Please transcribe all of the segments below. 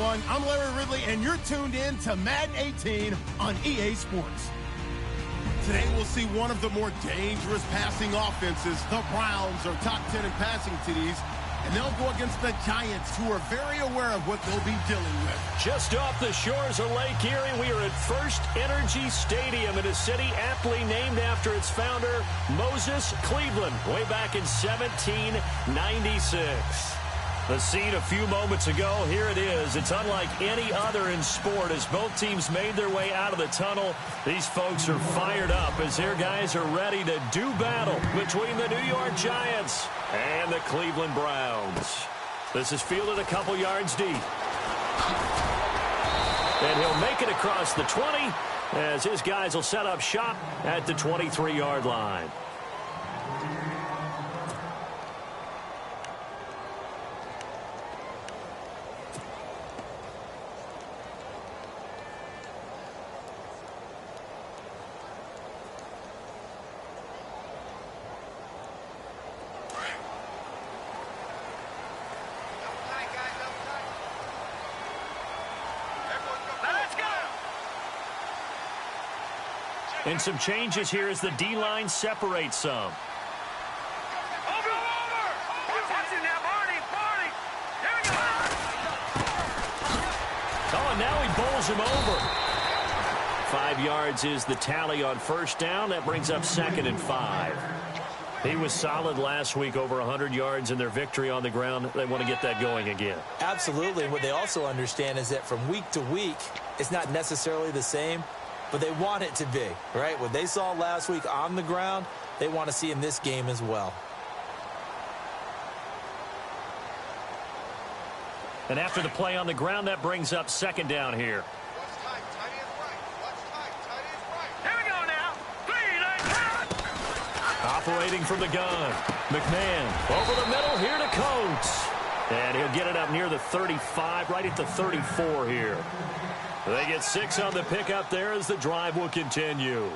everyone. I'm Larry Ridley, and you're tuned in to Madden 18 on EA Sports. Today, we'll see one of the more dangerous passing offenses. The Browns are top 10 in passing TDs, and they'll go against the Giants, who are very aware of what they'll be dealing with. Just off the shores of Lake Erie, we are at First Energy Stadium in a city aptly named after its founder, Moses Cleveland, way back in 1796. The scene a few moments ago, here it is. It's unlike any other in sport as both teams made their way out of the tunnel. These folks are fired up as their guys are ready to do battle between the New York Giants and the Cleveland Browns. This is fielded a couple yards deep. And he'll make it across the 20 as his guys will set up shop at the 23-yard line. And some changes here as the D-line separates some. Over! Watch it now, Barney! Here we go! Oh, and now he bowls him over. 5 yards is the tally on first down. That brings up 2nd and 5. He was solid last week, over 100 yards in their victory on the ground. They want to get that going again. Absolutely. What they also understand is that from week to week, it's not necessarily the same, but they want it to be, right? What they saw last week on the ground, they want to see in this game as well. And after the play on the ground, that brings up 2nd down here. Here we go now. 3, Operating from the gun. McMahon over the middle here to Coates. And he'll get it up near the 35, right at the 34 here. They get 6 on the pickup there as the drive will continue.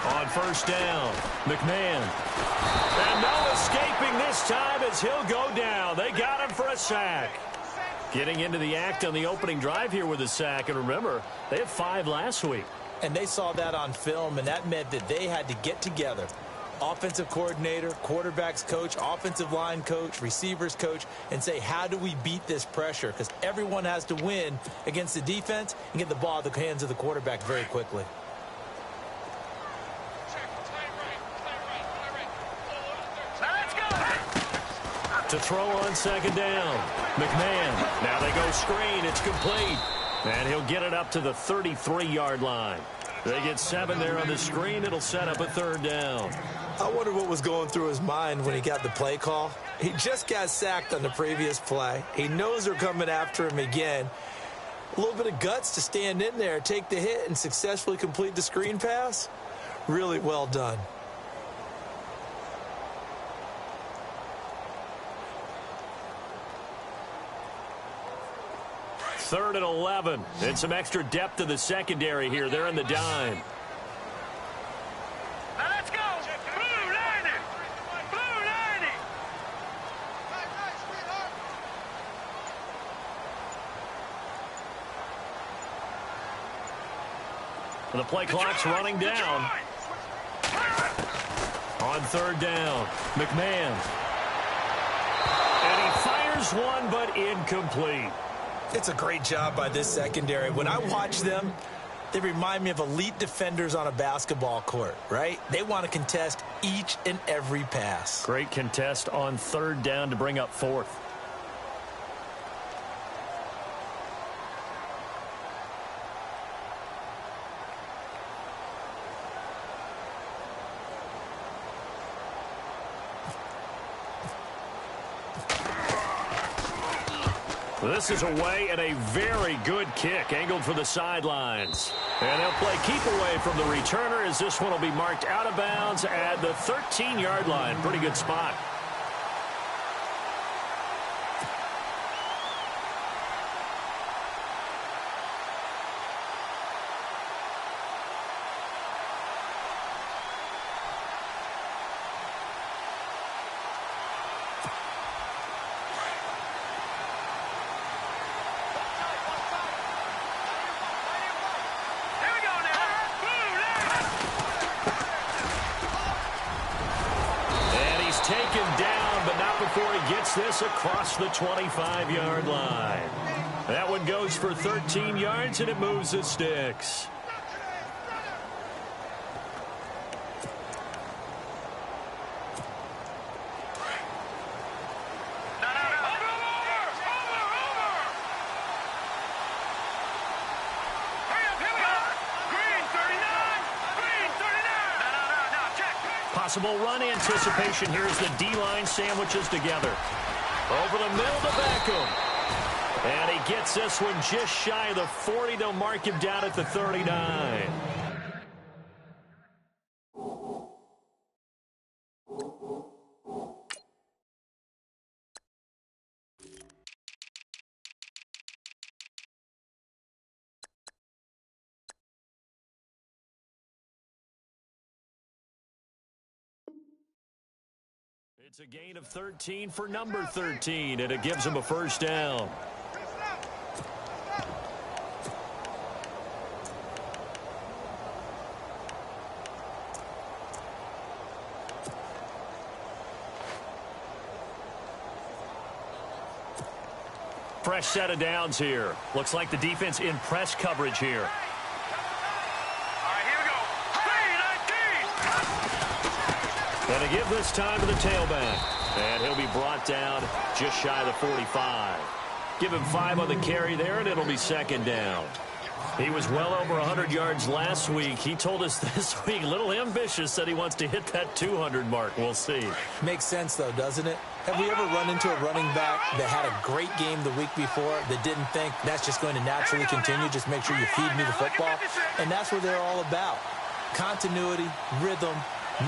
On first down, McMahon. And no escaping this time as he'll go down. They got him for a sack. Getting into the act on the opening drive here with a sack. And remember, they had 5 last week. And they saw that on film, and that meant that they had to get together. Offensive coordinator, quarterbacks coach, offensive line coach, receivers coach, and say, how do we beat this pressure? Because everyone has to win against the defense and get the ball in the hands of the quarterback very quickly. To throw on 2nd down. McMahon. Now they go screen. It's complete. And he'll get it up to the 33-yard line. They get 7 there on the screen. It'll set up a 3rd down. I wonder what was going through his mind when he got the play call. He just got sacked on the previous play. He knows they're coming after him again. A little bit of guts to stand in there, take the hit, and successfully complete the screen pass. Really well done. 3rd and 11. And some extra depth to the secondary here. They're in the dime. Now let's go. Blue 90. Blue 90. And the play clock's running down. On 3rd down, McMahon. And he fires one, but incomplete. It's a great job by this secondary. When I watch them, they remind me of elite defenders on a basketball court, right? They want to contest each and every pass. Great contest on 3rd down to bring up 4th. This is away and a very good kick, angled for the sidelines. And they'll play keep away from the returner as this one will be marked out of bounds at the 13-yard line. Pretty good spot. Taken down, but not before he gets this across the 25-yard line. That one goes for 13 yards, and it moves the sticks. Possible run anticipation. Here's the D-line sandwiches together. Over the middle to Beckham. And he gets this one just shy of the 40. They'll mark him down at the 39. It's a gain of 13 for number 13, and it gives him a first down. Fresh set of downs here. Looks like the defense in press coverage here. And to give this time to the tailback. And he'll be brought down just shy of the 45. Give him 5 on the carry there, and it'll be second down. He was well over 100 yards last week. He told us this week, a little ambitious, said he wants to hit that 200 mark. We'll see. Makes sense, though, doesn't it? Have we ever run into a running back that had a great game the week before that didn't think that's just going to naturally continue? Just make sure you feed me the football. And that's what they're all about. Continuity, rhythm,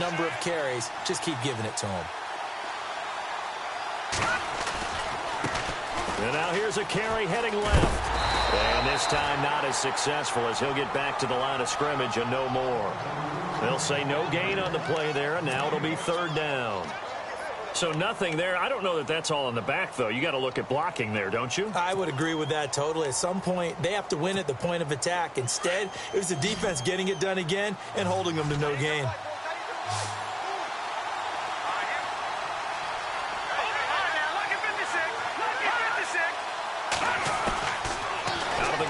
number of carries. Just keep giving it to him. And now here's a carry heading left. And this time not as successful as he'll get back to the line of scrimmage and no more. They'll say no gain on the play there, and now it'll be third down. So nothing there. I don't know that that's all in the back, though. You got to look at blocking there, don't you? I would agree with that totally. At some point, they have to win at the point of attack. Instead, it was the defense getting it done again and holding them to no gain.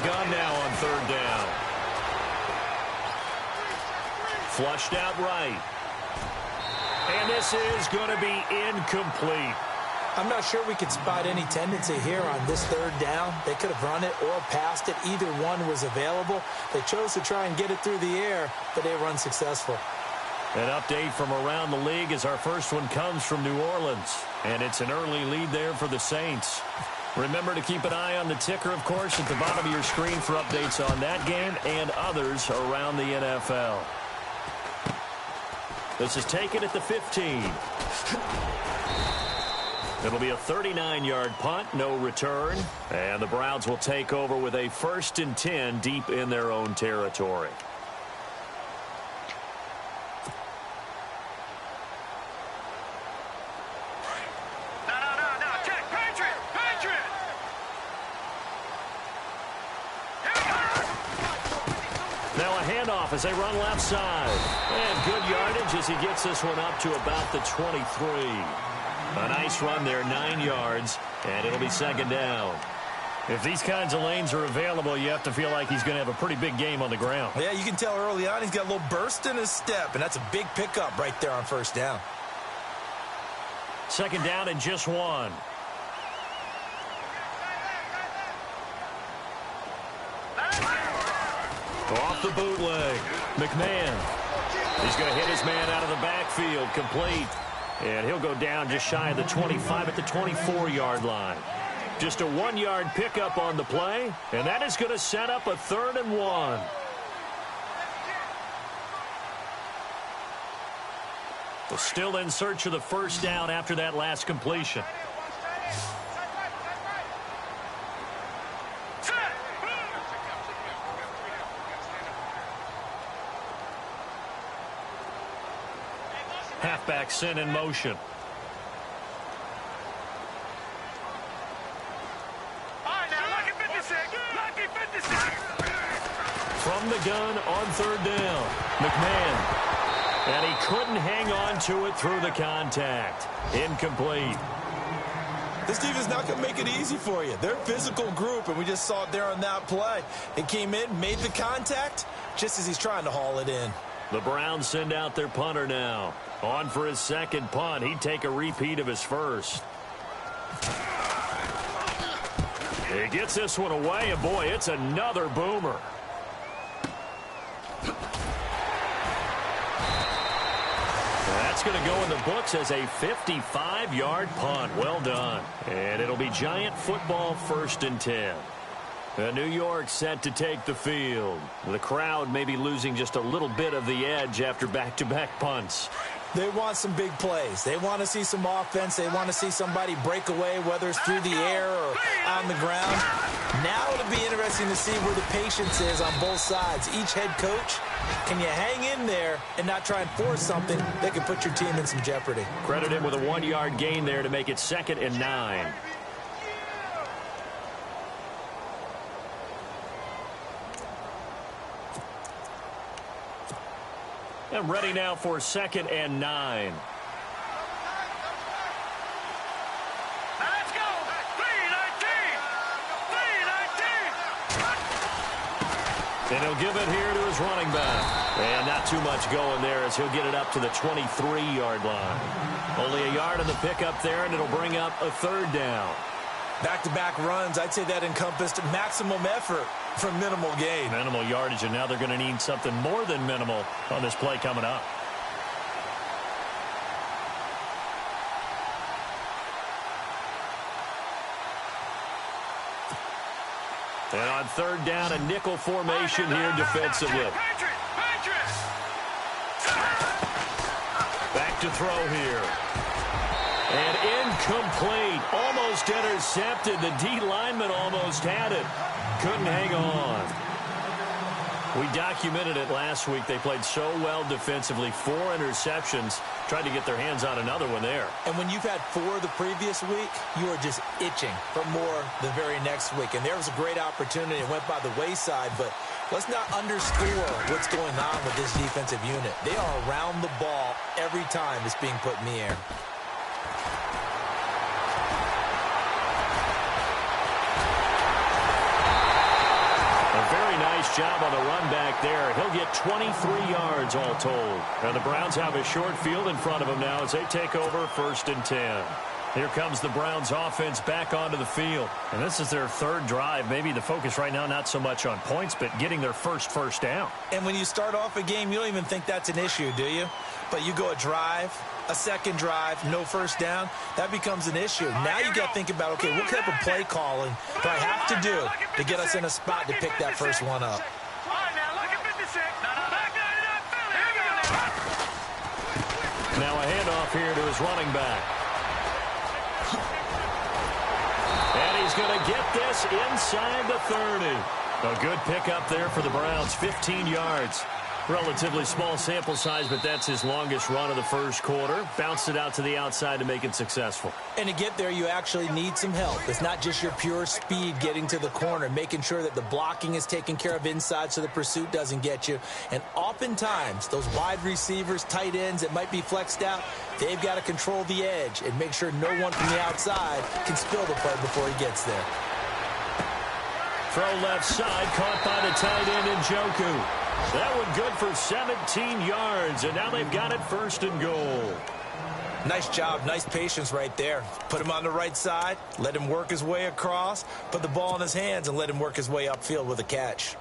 Gun now on third down. Flushed out right. And this is going to be incomplete. I'm not sure we could spot any tendency here on this third down. They could have run it or passed it. Either one was available. They chose to try and get it through the air, but they were unsuccessful. An update from around the league as our first one comes from New Orleans. And it's an early lead there for the Saints. Remember to keep an eye on the ticker, of course, at the bottom of your screen for updates on that game and others around the NFL. This is taken at the 15. It'll be a 39-yard punt, no return. And the Browns will take over with a 1st and 10 deep in their own territory. As they run left side. And good yardage as he gets this one up to about the 23. A nice run there, 9 yards, and it'll be second down. If these kinds of lanes are available, you have to feel like he's going to have a pretty big game on the ground. Yeah, you can tell early on he's got a little burst in his step, and that's a big pickup right there on first down. Second down and just 1. Off the bootleg. McMahon. He's going to hit his man out of the backfield. Complete. And he'll go down just shy of the 25 at the 24-yard line. Just a 1-yard pickup on the play, and that is going to set up a 3rd and 1. Well, still in search of the first down after that last completion. Halfback sent in motion. From the gun on 3rd down, McMahon. And he couldn't hang on to it through the contact. Incomplete. This defense not going to make it easy for you. They're a physical group, and we just saw it there on that play. It came in, made the contact, just as he's trying to haul it in. The Browns send out their punter now. On for his second punt. He'd take a repeat of his first. He gets this one away, and boy, it's another boomer. That's going to go in the books as a 55-yard punt. Well done. And it'll be Giant football 1st and 10. New York set to take the field. The crowd may be losing just a little bit of the edge after back-to-back punts. They want some big plays. They want to see some offense. They want to see somebody break away, whether it's through the air or on the ground. Now it'll be interesting to see where the patience is on both sides. Each head coach, can you hang in there and not try and force something that can put your team in some jeopardy? Credit him with a 1-yard gain there to make it 2nd and 9. And ready now for 2nd and 9. Let's go. 3-19. And he'll give it here to his running back. And not too much going there as he'll get it up to the 23-yard line. Only a yard on the pickup there, and it'll bring up a 3rd down. Back-to-back runs, I'd say that encompassed maximum effort for minimal gain. Minimal yardage, and now they're going to need something more than minimal on this play coming up. And on 3rd down, a nickel formation here defensively. Back to throw here. And incomplete. Almost intercepted. The D lineman almost had it. Couldn't hang on. We documented it last week. They played so well defensively. 4 interceptions. Tried to get their hands on another one there. And when you've had 4 the previous week, you are just itching for more the very next week. And there was a great opportunity. It went by the wayside, but let's not underscore what's going on with this defensive unit. They are around the ball every time it's being put in the air. Nice job on the run back there. He'll get 23 yards all told. And the Browns have a short field in front of them now as they take over 1st and 10. Here comes the Browns offense back onto the field. And this is their 3rd drive. Maybe the focus right now not so much on points, but getting their first down. And when you start off a game, you don't even think that's an issue, do you? But you go a drive, a 2nd drive, no first down, that becomes an issue. Now you got to think about, okay, what type of play calling do I have to do to get us in a spot to pick that first one up? Now a handoff here to his running back. And he's going to get this inside the 30. A good pickup there for the Browns, 15 yards. Relatively small sample size, but that's his longest run of the first quarter. Bounced it out to the outside to make it successful. And to get there, you actually need some help. It's not just your pure speed getting to the corner, making sure that the blocking is taken care of inside so the pursuit doesn't get you. And oftentimes, those wide receivers, tight ends that might be flexed out, they've got to control the edge and make sure no one from the outside can spill the play before he gets there. Throw left side, caught by the tight end Njoku. That one good for 17 yards, and now they've got it 1st and goal. Nice job, nice patience right there. Put him on the right side, let him work his way across, put the ball in his hands, and let him work his way upfield with a catch.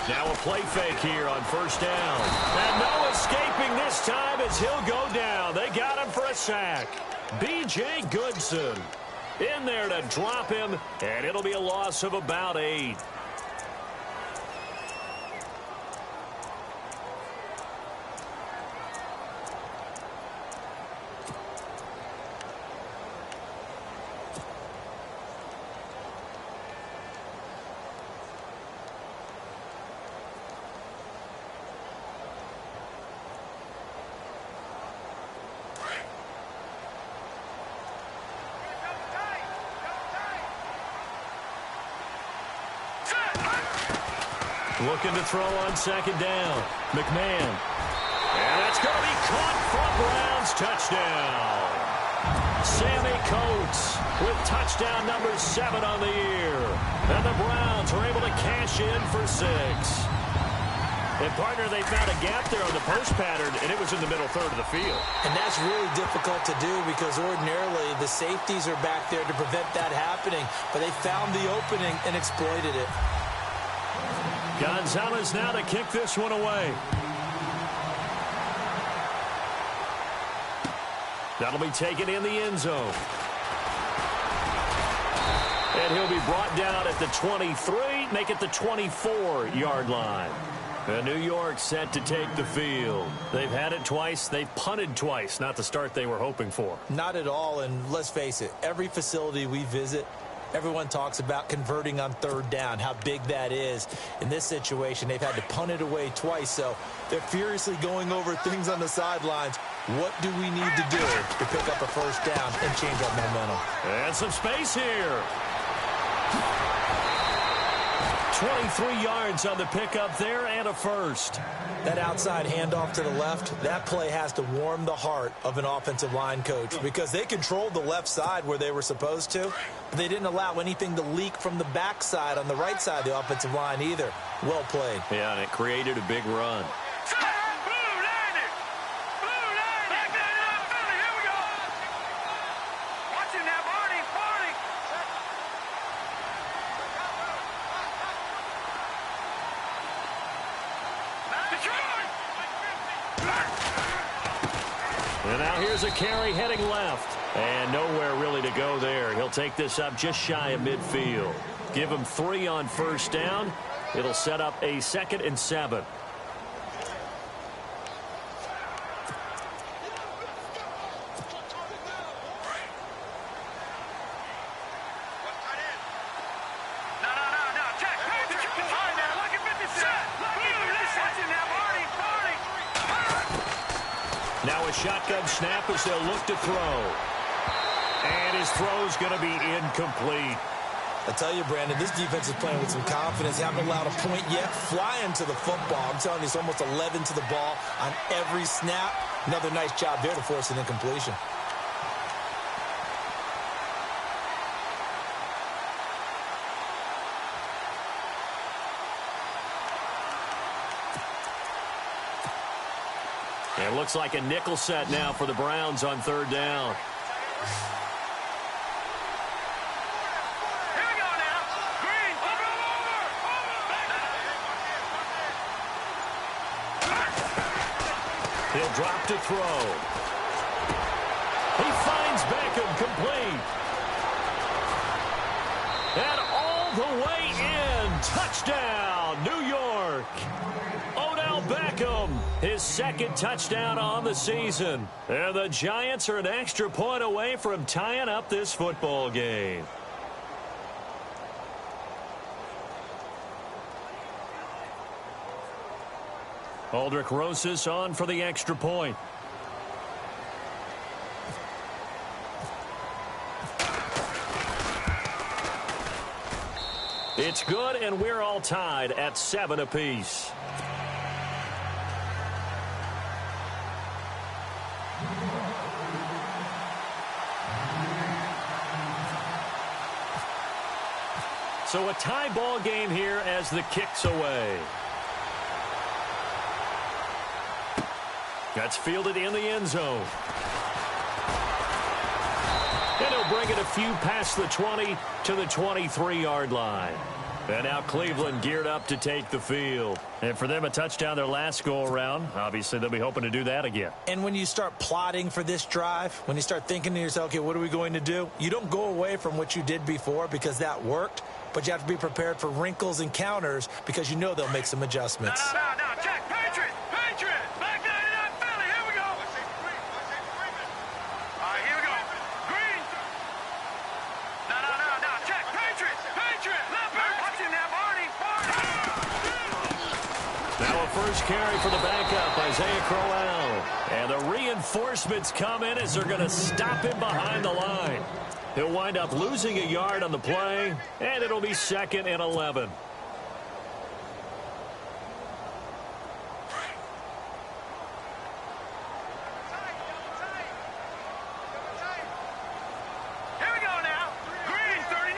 Now a play fake here on first down. And no escaping this time as he'll go down. They got him for a sack. B.J. Goodson in there to drop him, and it'll be a loss of about 8. Looking to throw on second down. McMahon. And that's going to be caught for a Browns touchdown. Sammy Coates with touchdown number 7 on the year. And the Browns are able to cash in for 6. And, partner, they found a gap there on the post pattern, and it was in the middle third of the field. And that's really difficult to do because ordinarily the safeties are back there to prevent that happening. But they found the opening and exploited it. Gonzalez now to kick this one away. That'll be taken in the end zone. And he'll be brought down at the 23, make it the 24-yard line. And New York set to take the field. They've had it twice. They've punted twice. Not the start they were hoping for. Not at all, and let's face it, every facility we visit, everyone talks about converting on third down, how big that is. In this situation, they've had to punt it away twice, so they're furiously going over things on the sidelines. What do we need to do to pick up a first down and change our momentum? And some space here. 23 yards on the pickup there and a first. That outside handoff to the left, that play has to warm the heart of an offensive line coach because they controlled the left side where they were supposed to, but they didn't allow anything to leak from the backside on the right side of the offensive line either. Well played. Yeah, and it created a big run. And now here's a carry heading left. And nowhere really to go there. He'll take this up just shy of midfield. Give him 3 on first down. It'll set up a 2nd and 7. Now a shotgun snap as they'll look to throw. And his throw's going to be incomplete. I tell you, Brandon, this defense is playing with some confidence. Haven't allowed a point yet. Flying to the football. I'm telling you, it's almost 11 to the ball on every snap. Another nice job there to force an incompletion. It looks like a nickel set now for the Browns on third down. Here we go now. Green, over. He'll drop to throw. He finds Beckham complete. And all the way in. Touchdown, New York. Odell Beckham, his 2nd touchdown on the season. And the Giants are an extra point away from tying up this football game. Aldrich Rosas on for the extra point. It's good, and we're all tied at 7 apiece. So a tie ball game here as the kick's away. That's fielded in the end zone. And he'll bring it a few past the 20 to the 23-yard line. And now Cleveland geared up to take the field. And for them, a touchdown their last go-around. Obviously, they'll be hoping to do that again. And when you start plotting for this drive, when you start thinking to yourself, okay, what are we going to do? You don't go away from what you did before because that worked, but you have to be prepared for wrinkles and counters because you know they'll make some adjustments. No, check. Patriots. Back 99 Philly. Here we go. All right, here we go. Green. No, check. Patriots. Leopard. Watch him now, Barney. Now a first carry for the backup, Isaiah Crowell. And the reinforcements come in as they're going to stop him behind the line. He'll wind up losing a yard on the play, and it'll be 2nd and 11. Here we go now. Green, 39.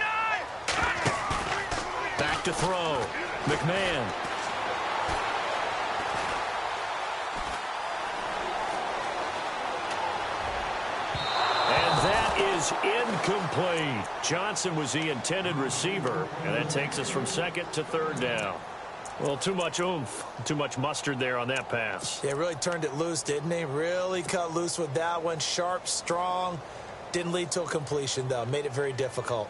Back to throw. McMahon. Incomplete. Johnson was the intended receiver, and that takes us from 2nd to 3rd down. Well, too much oomph, too much mustard there on that pass. Yeah, really turned it loose, didn't he? Really cut loose with that one. Sharp, strong. Didn't lead to a completion, though. Made it very difficult.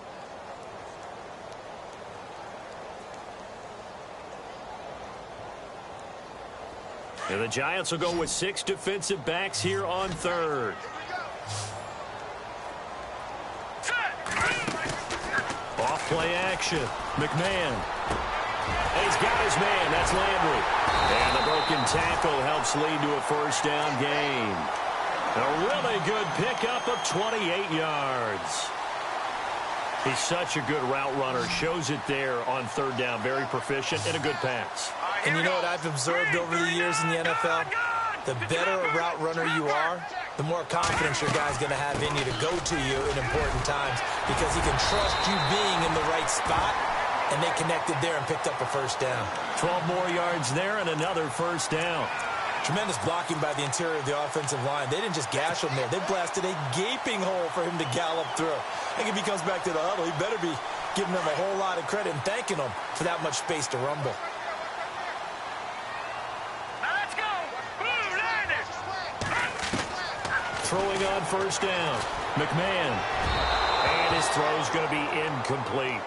And the Giants will go with 6 defensive backs here on 3rd. Off-play action. McMahon. And he's got his man. That's Landry. And the broken tackle helps lead to a first down gain. A really good pickup of 28 yards. He's such a good route runner. Shows it there on 3rd down. Very proficient and a good pass. And you know what I've observed over the years in the NFL? The better a route runner you are, the more confidence your guy's going to have in you to go to you in important times because he can trust you being in the right spot, and they connected there and picked up a first down. 12 more yards there and another first down. Tremendous blocking by the interior of the offensive line. They didn't just gash him there. They blasted a gaping hole for him to gallop through. I think if he comes back to the huddle, he better be giving them a whole lot of credit and thanking them for that much space to rumble. Throwing on first down. McMahon. And his throw's going to be incomplete.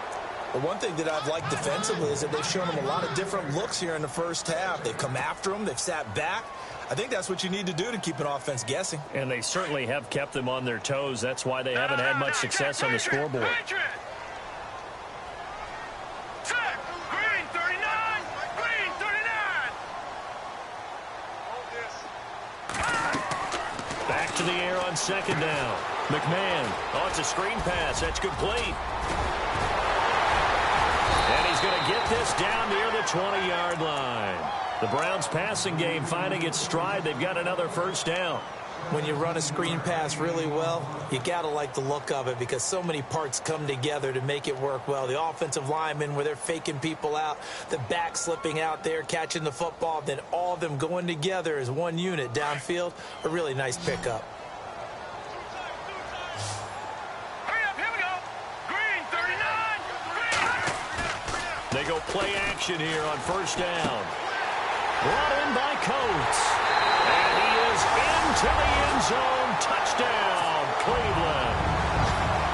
Well, one thing that I've liked defensively is that they've shown him a lot of different looks here in the first half. They've come after him. They've sat back. I think that's what you need to do to keep an offense guessing. And they certainly have kept them on their toes. That's why they haven't had much success on the scoreboard. Back to the air on 2nd down. McMahon. Oh, it's a screen pass. That's complete. And he's going to get this down near the 20-yard line. The Browns passing game finding its stride. They've got another first down. When you run a screen pass really well, you got to like the look of it because so many parts come together to make it work well. The offensive linemen where they're faking people out, the back slipping out there, catching the football, then all of them going together as one unit downfield. A really nice pickup. They go play action here on first down. Brought in by Coates. And he is into the end zone. Touchdown, Cleveland.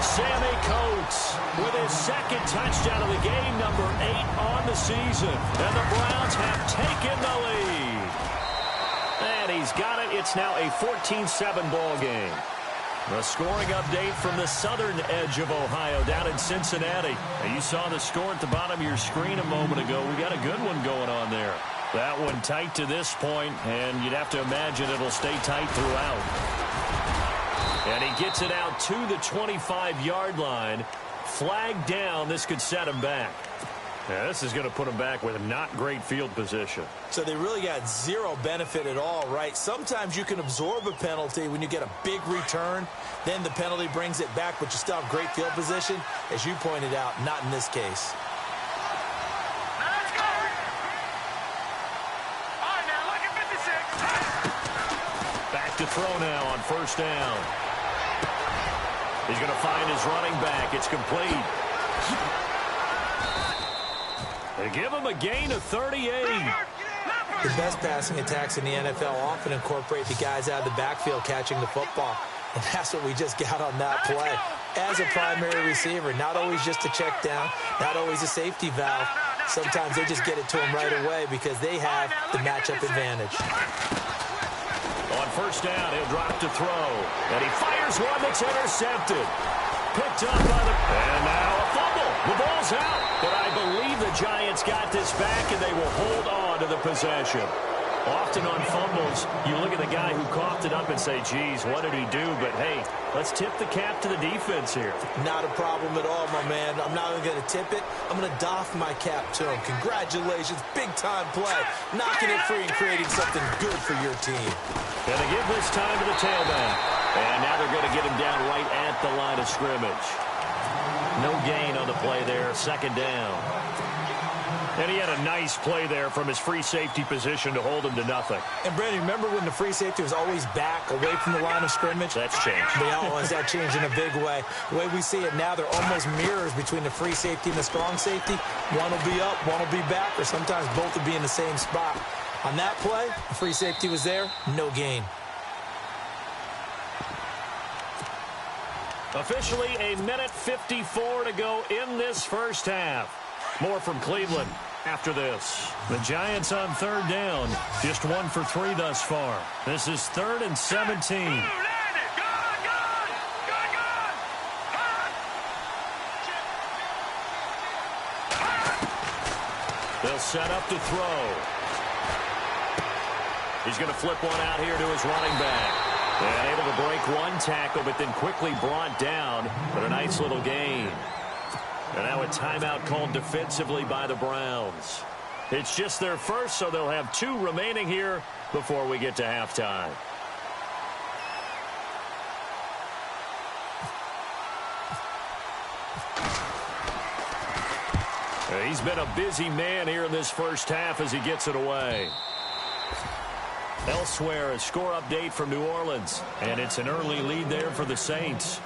Sammy Coates with his 2nd touchdown of the game, number 8 on the season. And the Browns have taken the lead. And he's got it. It's now a 14-7 ball game. A scoring update from the southern edge of Ohio down in Cincinnati. Now, you saw the score at the bottom of your screen a moment ago. We got a good one going on there. That one tight to this point, and you'd have to imagine it'll stay tight throughout. And he gets it out to the 25-yard line. Flag down. This could set him back. Yeah, this is going to put him back with a not great field position. So they really got zero benefit at all, right? Sometimes you can absorb a penalty when you get a big return. Then the penalty brings it back, but you still have great field position. As you pointed out, not in this case. Let's go. All right, now look at 56. Back to throw now on first down. He's going to find his running back. It's complete. They give him a gain of 38. The best passing attacks in the NFL often incorporate the guys out of the backfield catching the football. And that's what we just got on that play. As a primary receiver, not always just a check down, not always a safety valve. Sometimes they just get it to him right away because they have the matchup advantage. On first down, he'll drop to throw. And he fires one that's intercepted. Picked up by the... And now a fumble. The ball's out. But I believe the Giants got this back, and they will hold on to the possession. Often on fumbles, you look at the guy who coughed it up and say, geez, what did he do? But, hey, let's tip the cap to the defense here. Not a problem at all, my man. I'm not even going to tip it. I'm going to doff my cap to him. Congratulations. Big-time play. Knocking it free and creating something good for your team. Going to give this time to the tailback. And now they're going to get him down right at the line of scrimmage. No gain on the play there. Second down. And he had a nice play there from his free safety position to hold him to nothing. And, Brandon, remember when the free safety was always back, away from the line of scrimmage? That's changed. That changed in a big way. The way we see it now, they're almost mirrors between the free safety and the strong safety. One will be up, one will be back, or sometimes both will be in the same spot. On that play, the free safety was there, no gain. Officially a minute 54 to go in this first half. More from Cleveland after this. The Giants on third down. Just 1 for 3 thus far. This is 3rd and 17. They'll set up to throw. He's going to flip one out here to his running back. And able to break one tackle, but then quickly brought down for a nice little gain. And now a timeout called defensively by the Browns. It's just their first, so they'll have 2 remaining here before we get to halftime. He's been a busy man here in this first half as he gets it away. Elsewhere, a score update from New Orleans. And it's an early lead there for the Saints.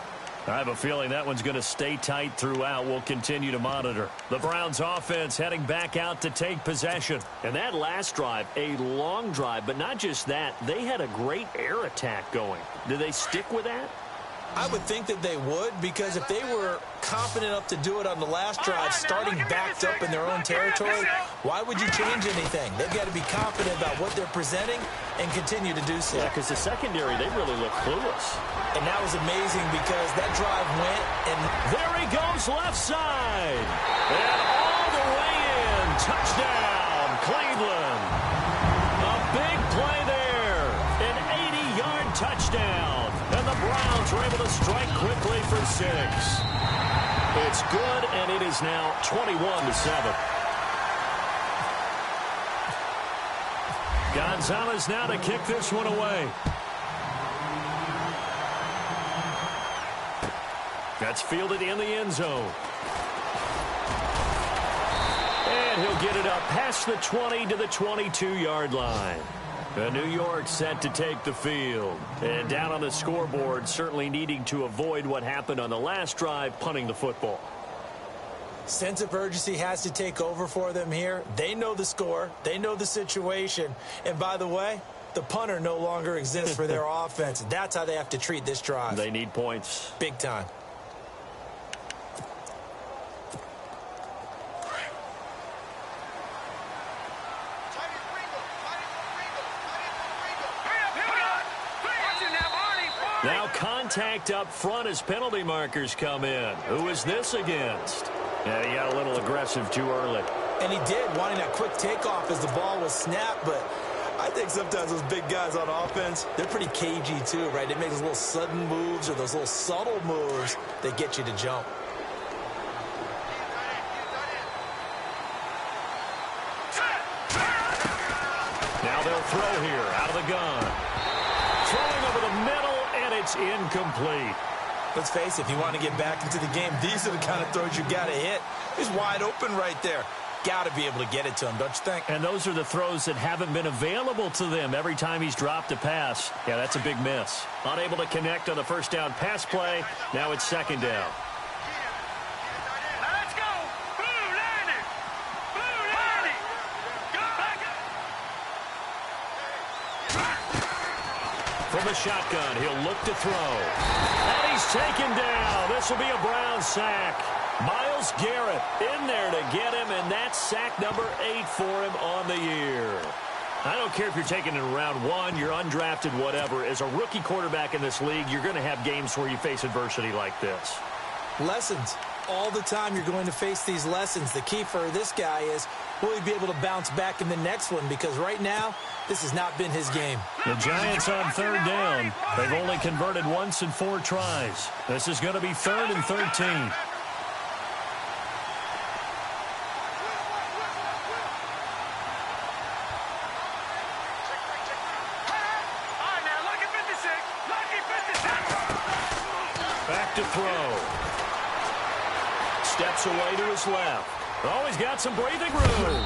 I have a feeling that one's going to stay tight throughout. We'll continue to monitor. The Browns offense heading back out to take possession. And that last drive, a long drive, but not just that. They had a great air attack going. Do they stick with that? I would think that they would, because if they were confident enough to do it on the last drive, starting backed up in their own territory, why would you change anything? They've got to be confident about what they're presenting and continue to do so. Yeah, because the secondary, they really look clueless. And that was amazing because that drive went, and there he goes left side. And all the way in. Touchdown, Cleveland. A big play there. An 80-yard touchdown. And the Browns are able to strike quickly for 6. It's good, and it is now 21-7. Gonzalez now to kick this one away. That's fielded in the end zone. And he'll get it up past the 20 to the 22-yard line. New York set to take the field. And down on the scoreboard, certainly needing to avoid what happened on the last drive, punting the football. Sense of urgency has to take over for them here. They know the score. They know the situation. And by the way, the punter no longer exists for their offense. That's how they have to treat this drive. They need points. Big time. Now contact up front as penalty markers come in. Who is this against? Yeah, he got a little aggressive too early. And he did, wanting that quick takeoff as the ball was snapped. But I think sometimes those big guys on offense, they're pretty cagey too, right? They make those little sudden moves or those little subtle moves that get you to jump. Now they'll throw here out of the gun. Throwing over the middle, and it's incomplete. Let's face it, if you want to get back into the game, these are the kind of throws you got to hit. He's wide open right there. Got to be able to get it to him, don't you think? And those are the throws that haven't been available to them every time he's dropped a pass. Yeah, that's a big miss. Unable to connect on the first down pass play. Now it's second down. Let's go. Boo, Landon. Boo, from the shotgun. He'll look to throw. And he's taken down. This will be a Brown sack. Myles Garrett in there to get him, and that's sack number 8 for him on the year. I don't care if you're taking it in round 1, you're undrafted, whatever. As a rookie quarterback in this league, you're going to have games where you face adversity like this. Lessons. All the time you're going to face these lessons. The key for this guy is, will he be able to bounce back in the next one? Because right now, this has not been his game. The Giants on 3rd down. They've only converted once in 4 tries. This is going to be 3rd and 13. Back to throw. Steps away to his left. Oh, he's got some breathing room.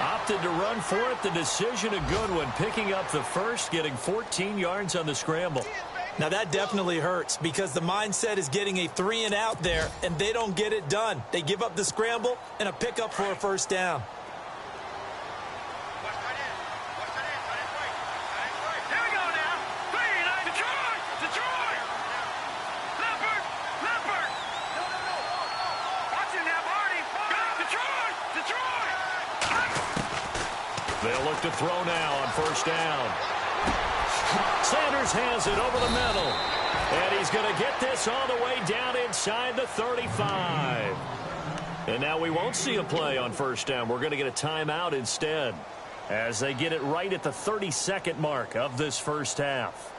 Opted to run for it. The decision a good one. Picking up the first, getting 14 yards on the scramble. Now that definitely hurts because the mindset is getting a 3 and out there, and they don't get it done. They give up the scramble and a pickup for a first down. They'll look to throw now on 1st down. Sanders has it over the middle. And he's going to get this all the way down inside the 35. And now we won't see a play on 1st down. We're going to get a timeout instead as they get it right at the 32nd mark of this first half.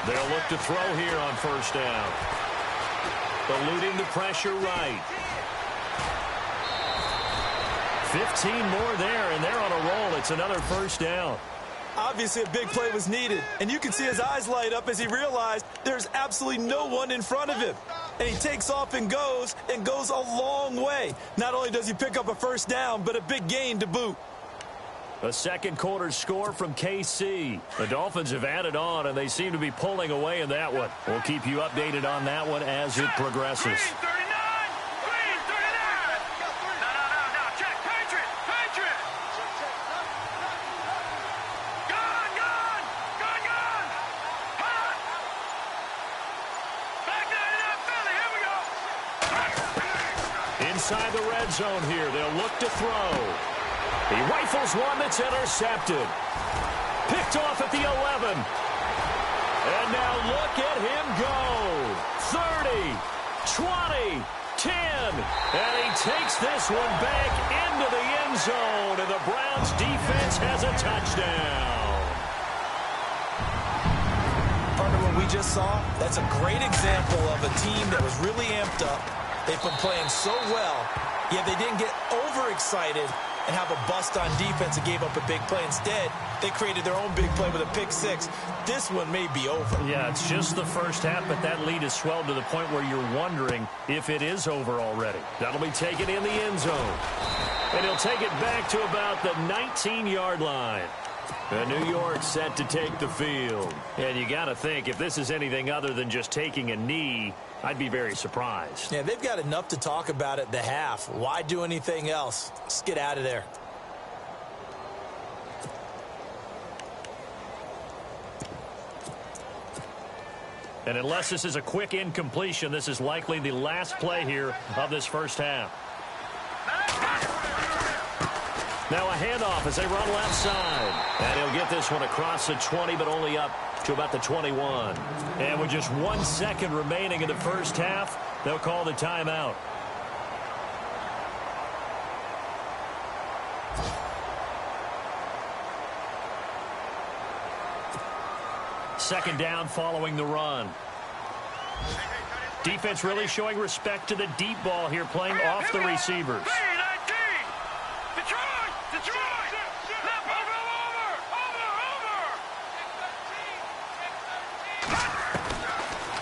They'll look to throw here on 1st down. Eluding the pressure right. 15 more there, and they're on a roll. It's another 1st down. Obviously, a big play was needed, and you can see his eyes light up as he realized there's absolutely no one in front of him. And he takes off and goes a long way. Not only does he pick up a 1st down, but a big gain to boot. A second quarter score from KC. The Dolphins have added on, and they seem to be pulling away in that one. We'll keep you updated on that one as it progresses. Inside the red zone here, they'll look to throw. He rifles one that's intercepted. Picked off at the 11. And now look at him go. 30, 20, 10. And he takes this one back into the end zone. And the Browns defense has a touchdown. Partner, what we just saw, that's a great example of a team that was really amped up. They've been playing so well, yet they didn't get overexcited and have a bust on defense and gave up a big play. Instead, they created their own big play with a pick 6. This one may be over. Yeah, it's just the first half, but that lead has swelled to the point where you're wondering if it is over already. That'll be taken in the end zone. And he'll take it back to about the 19-yard line. And New York set to take the field. And you got to think, if this is anything other than just taking a knee, I'd be very surprised. Yeah, they've got enough to talk about at the half. Why do anything else? Let's get out of there. And unless this is a quick incompletion, this is likely the last play here of this first half. Now a handoff as they run left side. And he'll get this one across the 20, but only up to about the 21. And with just 1 second remaining in the first half, they'll call the timeout. Second down following the run. Defense really showing respect to the deep ball here, playing off the receivers.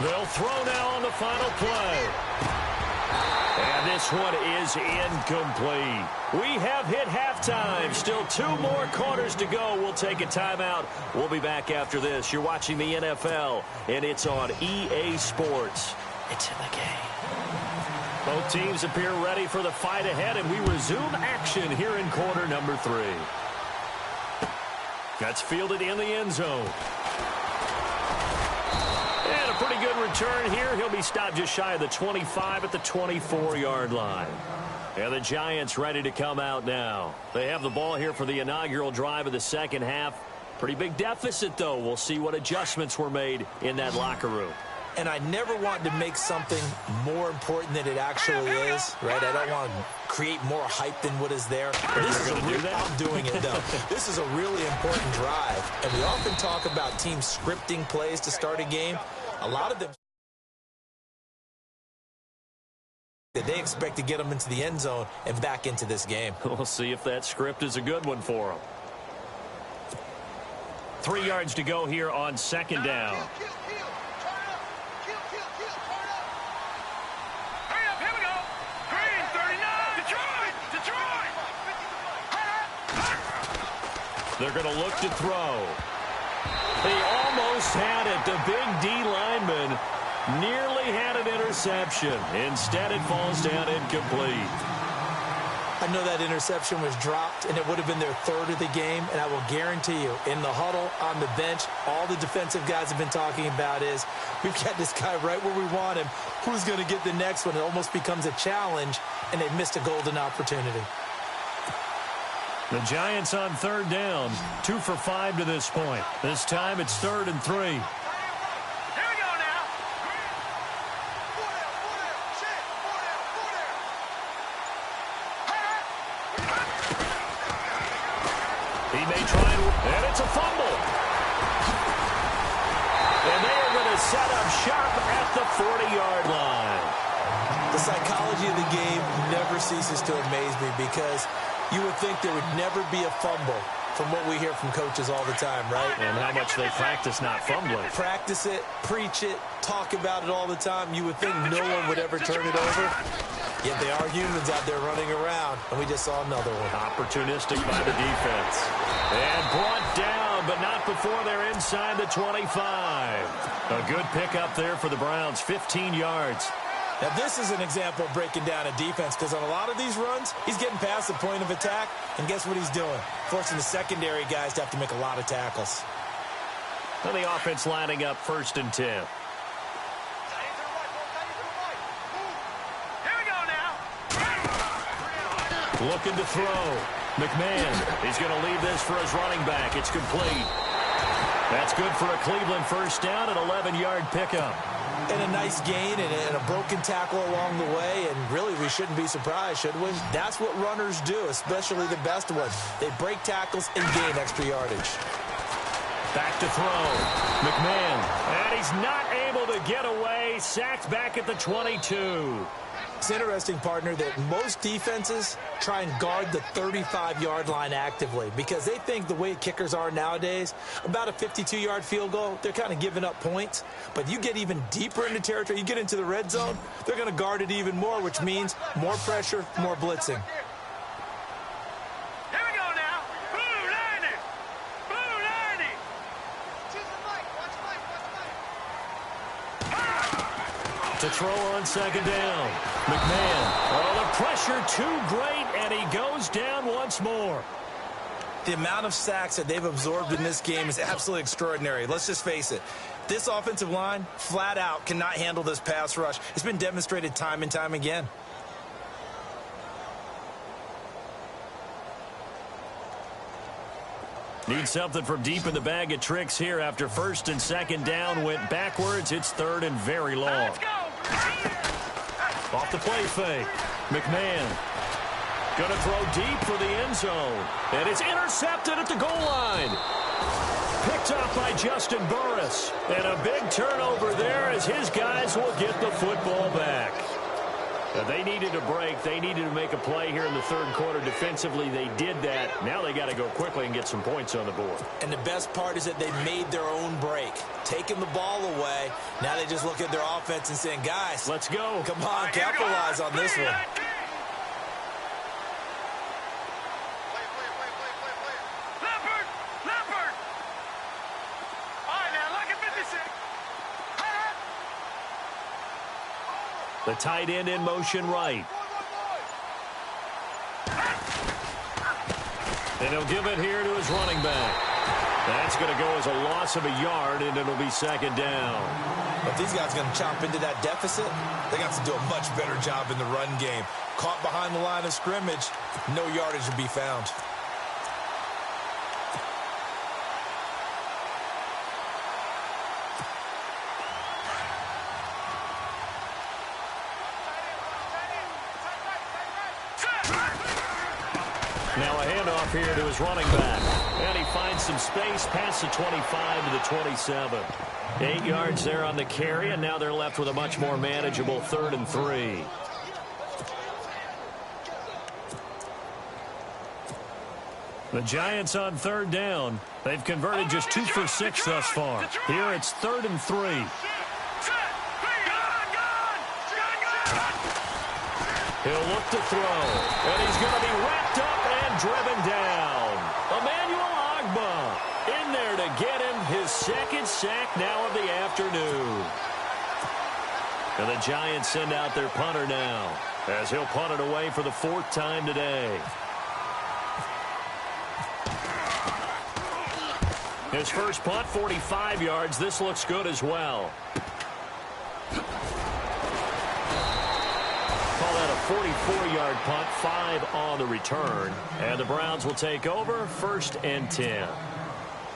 They'll throw now on the final play. And this one is incomplete. We have hit halftime. Still 2 more quarters to go. We'll take a timeout. We'll be back after this. You're watching the NFL, and it's on EA Sports. It's in the game. Both teams appear ready for the fight ahead, and we resume action here in quarter number 3. That's fielded in the end zone. And a pretty good return here. He'll be stopped just shy of the 25 at the 24-yard line. And the Giants ready to come out now. They have the ball here for the inaugural drive of the second half. Pretty big deficit, though. We'll see what adjustments were made in that locker room. And I never want to make something more important than it actually is, right? I don't want to create more hype than what is there. I'm doing it, though. This is a really important drive. And we often talk about teams scripting plays to start a game. A lot of them that they expect to get them into the end zone and back into this game. We'll see if that script is a good one for them. 3 yards to go here on second down. They're going to look to throw. He almost had it. The big D lineman nearly had an interception. Instead, it falls down incomplete. I know that interception was dropped, and it would have been their 3rd of the game, and I will guarantee you, in the huddle, on the bench, all the defensive guys have been talking about is, we've got this guy right where we want him. Who's going to get the next one? It almost becomes a challenge, and they missed a golden opportunity. The Giants on 3rd down, 2 for 5 to this point. This time it's 3rd and 3. Here we go now. He may try and it's a fumble. And they are going to set up shop at the 40-yard line. The psychology of the game never ceases to amaze me because you would think there would never be a fumble from what we hear from coaches all the time, right? And how much they practice not fumbling. Practice it, preach it, talk about it all the time. You would think no one would ever turn it over. Yet they are humans out there running around, and we just saw another one. Opportunistic by the defense. And brought down, but not before they're inside the 25. A good pickup there for the Browns, 15 yards. Now, this is an example of breaking down a defense because on a lot of these runs, he's getting past the point of attack, and guess what he's doing? Forcing the secondary guys to have to make a lot of tackles. And the offense lining up 1st and 10. Here we go now. Looking to throw. McMahon, he's going to leave this for his running back. It's complete. That's good for a Cleveland 1st down, an 11-yard pickup. And a nice gain and a broken tackle along the way, and really we shouldn't be surprised, should we? That's what runners do, especially the best ones. They break tackles and gain extra yardage. Back to throw. McMahon, and he's not able to get away. Sacked back at the 22. It's interesting, partner, that most defenses try and guard the 35-yard line actively because they think the way kickers are nowadays, about a 52-yard field goal, they're kind of giving up points. But you get even deeper into territory, you get into the red zone, they're going to guard it even more, which means more pressure, more blitzing. Here we go now. Blue lining. Blue lining. To throw on 2nd down. McMahon. Oh, the pressure too great, and he goes down once more. The amount of sacks that they've absorbed in this game is absolutely extraordinary. Let's just face it. This offensive line, flat out, cannot handle this pass rush. It's been demonstrated time and time again. Need something from deep in the bag of tricks here after 1st and 2nd down went backwards. It's 3rd and very long. Let's go. Off the play fake. McMahon going to throw deep for the end zone. And it's intercepted at the goal line. Picked up by Justin Burris. And a big turnover there as his guys will get the football back. They needed a break. They needed to make a play here in the third quarter. Defensively, they did that. Now they got to go quickly and get some points on the board. And the best part is that they made their own break. Taking the ball away. Now they just look at their offense and saying, guys, let's go. Come on, capitalize on this one. The tight end in motion right. And he'll give it here to his running back. That's going to go as a loss of a yard, and it'll be second down. If these guys are going to chop into that deficit, they got to do a much better job in the run game. Caught behind the line of scrimmage, no yardage to be found. Now a handoff here to his running back. And he finds some space past the 25 to the 27. 8 yards there on the carry, and now they're left with a much more manageable 3rd and 3. The Giants on 3rd down. They've converted just 2 for 6 thus far. Here it's 3rd and 3. He'll look to throw, and he's going to be wrapped up and driven down. Emmanuel Ogbah in there to get him his second sack now of the afternoon. And the Giants send out their punter now, as he'll punt it away for the 4th time today. His first punt, 45 yards. This looks good as well. Call that a 44-yard punt, 5 on the return. And the Browns will take over, 1st and 10.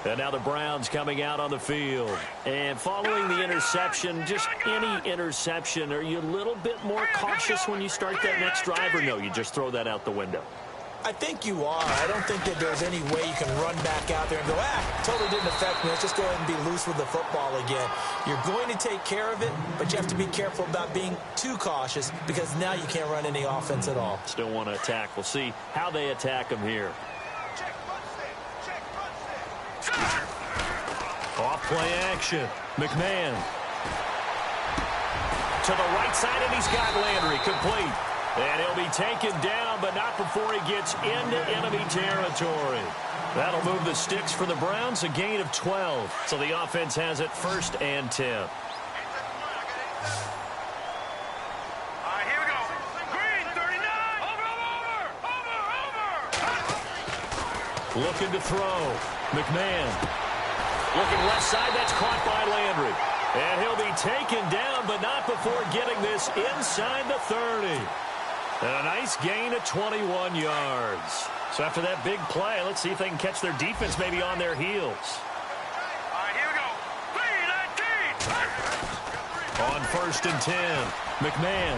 And now the Browns coming out on the field. And following the interception, just any interception, are you a little bit more cautious when you start that next drive, or no, you just throw that out the window? I think you are. I don't think that there's any way you can run back out there and go, totally didn't affect me. Let's just go ahead and be loose with the football again. You're going to take care of it, but you have to be careful about being too cautious because now you can't run any offense at all. Still want to attack. We'll see how they attack him here. Off play action. McMahon. To the right side, and he's got Landry complete. And he'll be taken down, but not before he gets into enemy territory. That'll move the sticks for the Browns, a gain of 12. So the offense has it 1st and 10. All right, here we go. Green, 39. Over. Looking to throw. McMahon. Looking left side, that's caught by Landry. And he'll be taken down, but not before getting this inside the 30. And a nice gain of 21 yards. So after that big play, let's see if they can catch their defense maybe on their heels. All right, here we go. 3-19. On 1st and 10, McMahon.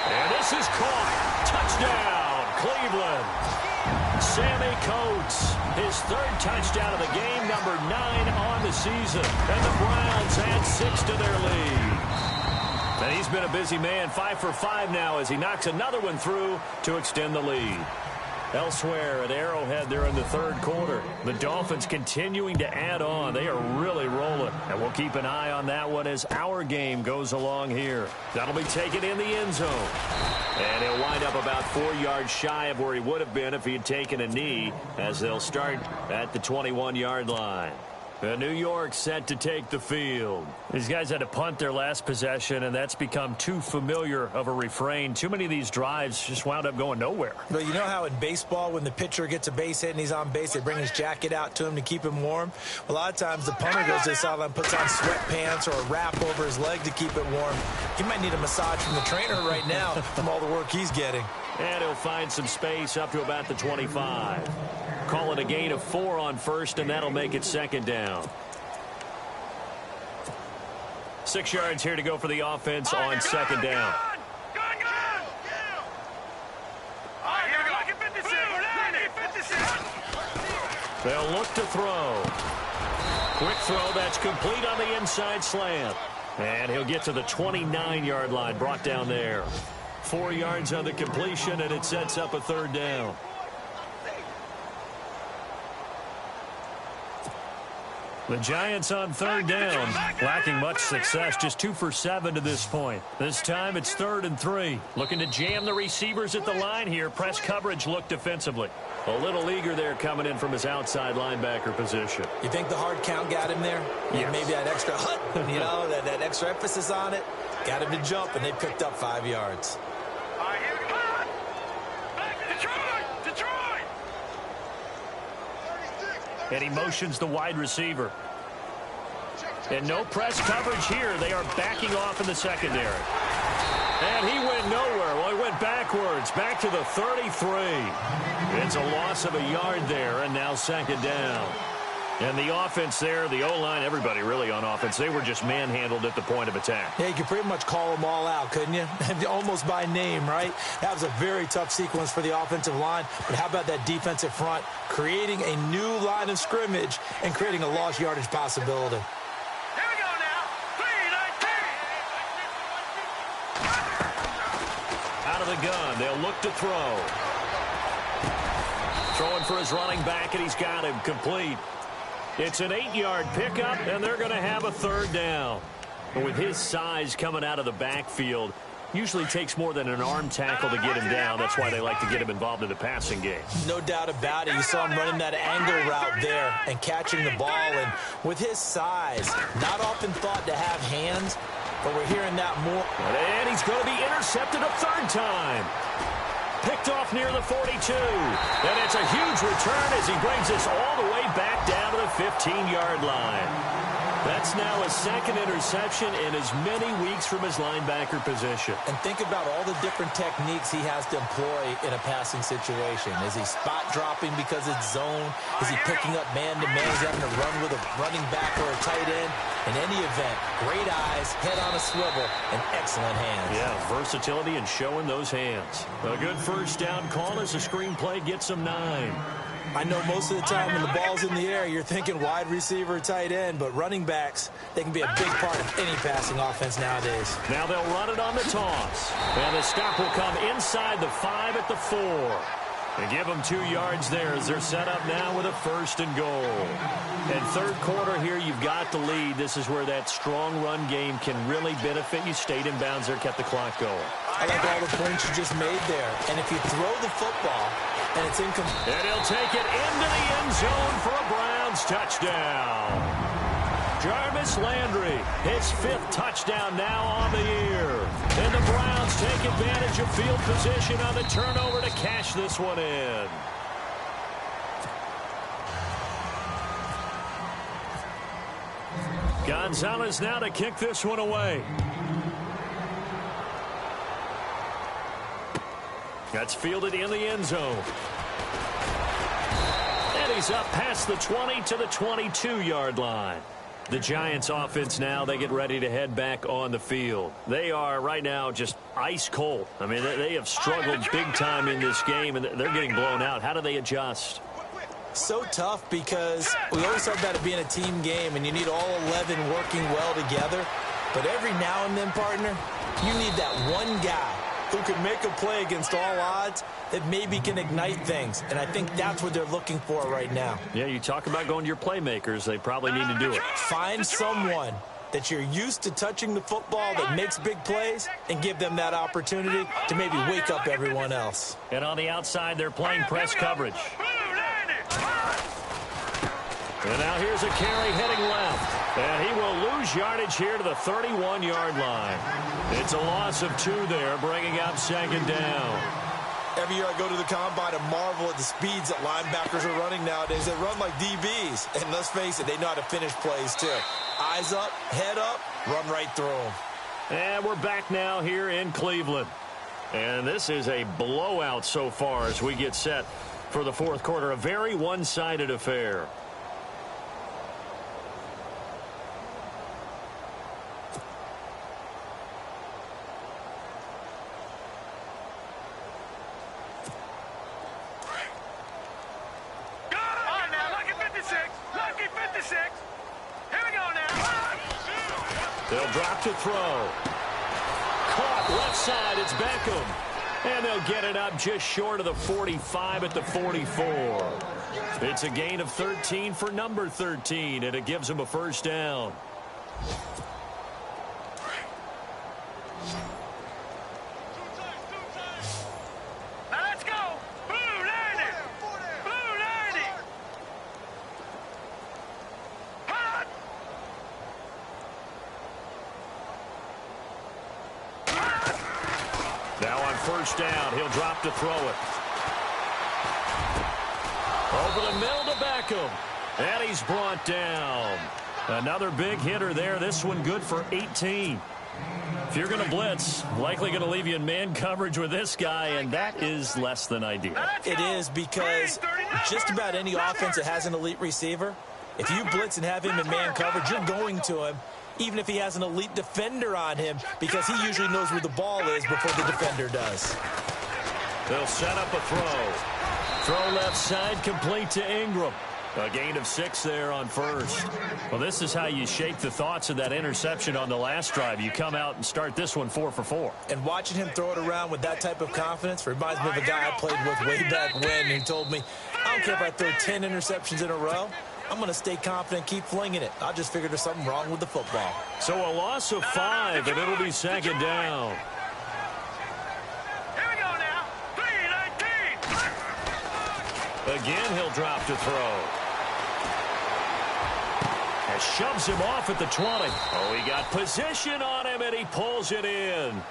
And this is caught. Touchdown, Cleveland. Sammy Coates, his 3rd touchdown of the game, number 9 on the season. And the Browns add 6 to their lead. And he's been a busy man, 5 for 5 now as he knocks another one through to extend the lead. Elsewhere at Arrowhead, they're in the 3rd quarter. The Dolphins continuing to add on. They are really rolling. And we'll keep an eye on that one as our game goes along here. That'll be taken in the end zone. And he'll wind up about 4 yards shy of where he would have been if he had taken a knee, as they'll start at the 21-yard line. New York set to take the field. These guys had to punt their last possession, and that's become too familiar of a refrain. Too many of these drives just wound up going nowhere. Well, you know how in baseball, when the pitcher gets a base hit and he's on base, they bring his jacket out to him to keep him warm? A lot of times the punter goes to the sideline, puts on sweatpants or a wrap over his leg to keep it warm. He might need a massage from the trainer right now from all the work he's getting. And he'll find some space up to about the 25. Call it a gain of 4 on 1st, and that'll make it 2nd down. 6 yards here to go for the offense on 2nd down. Gun. All right, here we go. 56. They'll look to throw. Quick throw that's complete on the inside slant. And he'll get to the 29-yard line, brought down there. 4 yards on the completion, and it sets up a third down. The Giants on third down, lacking much success, just 2 for 7 to this point. This time it's 3rd and 3. Looking to jam the receivers at the line here. Press coverage look defensively. A little eager there coming in from his outside linebacker position. You think the hard count got him there? Yes. Maybe that extra hut, that extra emphasis on it. Got him to jump, and they picked up 5 yards. All right, here we go. Detroit! And he motions the wide receiver. And no press coverage here. They are backing off in the secondary. And he went nowhere. Well, he went backwards, back to the 33. It's a loss of a yard there, and now 2nd down. And the offense there, the O-line, everybody really on offense, they were just manhandled at the point of attack. Yeah, you could pretty much call them all out, couldn't you? Almost by name, right? That was a very tough sequence for the offensive line. But how about that defensive front creating a new line of scrimmage and creating a lost yardage possibility? Here we go now. 3-19. Out of the gun, they'll look to throw. Throwing for his running back, and he's got him complete. It's an 8-yard pickup, and they're going to have a 3rd down. But with his size coming out of the backfield, usually takes more than an arm tackle to get him down. That's why they like to get him involved in the passing game. No doubt about it. You saw him running that angle route there and catching the ball. And with his size, not often thought to have hands, but we're hearing that more. And he's going to be intercepted a 3rd time. Picked off near the 42. And it's a huge return as he brings us all the way back down to the 15-yard line. That's now a 2nd interception in as many weeks from his linebacker position. And think about all the different techniques he has to employ in a passing situation. Is he spot dropping because it's zone? Is he picking up man-to-man? Is he having to run with a running back or a tight end? In any event, great eyes, head on a swivel, and excellent hands. Yeah, versatility and showing those hands. A good 1st down call as the screenplay gets him 9. I know most of the time when the ball's in the air, you're thinking wide receiver, tight end, but running backs, they can be a big part of any passing offense nowadays. Now they'll run it on the toss. And the stop will come inside the 5 at the 4. They give them 2 yards there as they're set up now with a 1st and goal. And 3rd quarter here, you've got the lead. This is where that strong run game can really benefit you. Stayed in bounds there, kept the clock going. I like all the points you just made there. And if you throw the football and it's incomplete. And he'll take it into the end zone for a Browns touchdown. Jarvis Landry, his 5th touchdown now on the year. And the Browns take advantage of field position on the turnover to cash this one in. Gonzalez now to kick this one away. That's fielded in the end zone. And he's up past the 20 to the 22-yard line. The Giants offense now, they get ready to head back on the field. They are right now just ice cold. I mean, they have struggled big time in this game, and they're getting blown out. How do they adjust? So tough because we always talk about it being a team game, and you need all 11 working well together. But every now and then, partner, you need that one guy who can make a play against all odds that maybe can ignite things. And I think that's what they're looking for right now. Yeah, you talk about going to your playmakers. They probably need to do it. Find someone that you're used to touching the football that makes big plays and give them that opportunity to maybe wake up everyone else. And on the outside, they're playing press coverage. And now here's a carry heading left. And he will lose yardage here to the 31-yard line. It's a loss of 2 there, bringing up 2nd down. Every year I go to the combine and marvel at the speeds that linebackers are running nowadays. They run like DBs. And let's face it, they know how to finish plays too. Eyes up, head up, run right through them. And we're back now here in Cleveland. And this is a blowout so far as we get set for the 4th quarter. A very one-sided affair. They'll He'll drop to throw. Caught left side. It's Beckham. And they'll get it up just short of the 45 at the 44. It's a gain of 13 for number 13, and it gives him a first down. Now let's go. Blue landing. Blue landing. Hot. Now on first down, he'll drop to throw it. Over the middle to Beckham. And he's brought down. Another big hitter there. This one good for 18. If you're going to blitz, likely going to leave you in man coverage with this guy, and that is less than ideal. It is, because just about any offense that has an elite receiver, if you blitz and have him in man coverage, you're going to him, even if he has an elite defender on him, because he usually knows where the ball is before the defender does. They'll set up a throw. Throw left side, complete to Ingram. A gain of 6 there on first. Well, this is how you shake the thoughts of that interception on the last drive. You come out and start this one 4 for 4. And watching him throw it around with that type of confidence reminds me of a guy I played with way back when, who told me, I don't care if I throw 10 interceptions in a row. I'm going to stay confident, keep flinging it. I just figured there's something wrong with the football. So a loss of 5, and it'll be second down. Here we go now. 3-19. Again, he'll drop to throw. And shoves him off at the 20. Oh, he got position on him, and he pulls it in.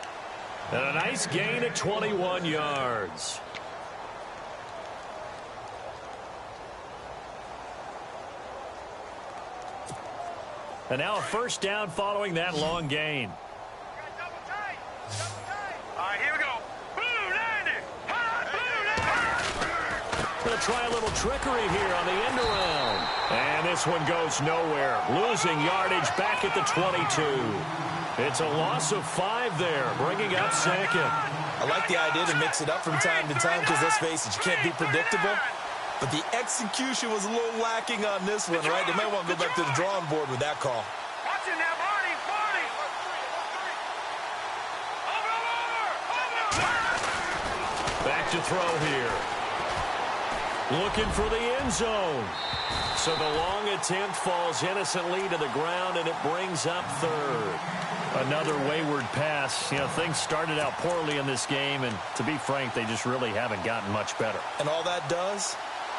And a nice gain of 21 yards. And now a first down following that long gain. All right, here we go. Blue landing. Hot. Blue landing. They'll try a little trickery here on the end around. And this one goes nowhere. Losing yardage back at the 22. It's a loss of 5 there, bringing up second. I like the idea to mix it up from time to time because, let's face it, you can't be predictable. But the execution was a little lacking on this one, right? They might want to go back to the drawing board with that call. Watch it now, Barney. Barney. Over. Back to throw here. Looking for the end zone. So the long attempt falls innocently to the ground, and it brings up third. Another wayward pass. You know, things started out poorly in this game, and to be frank, they just really haven't gotten much better. And all that does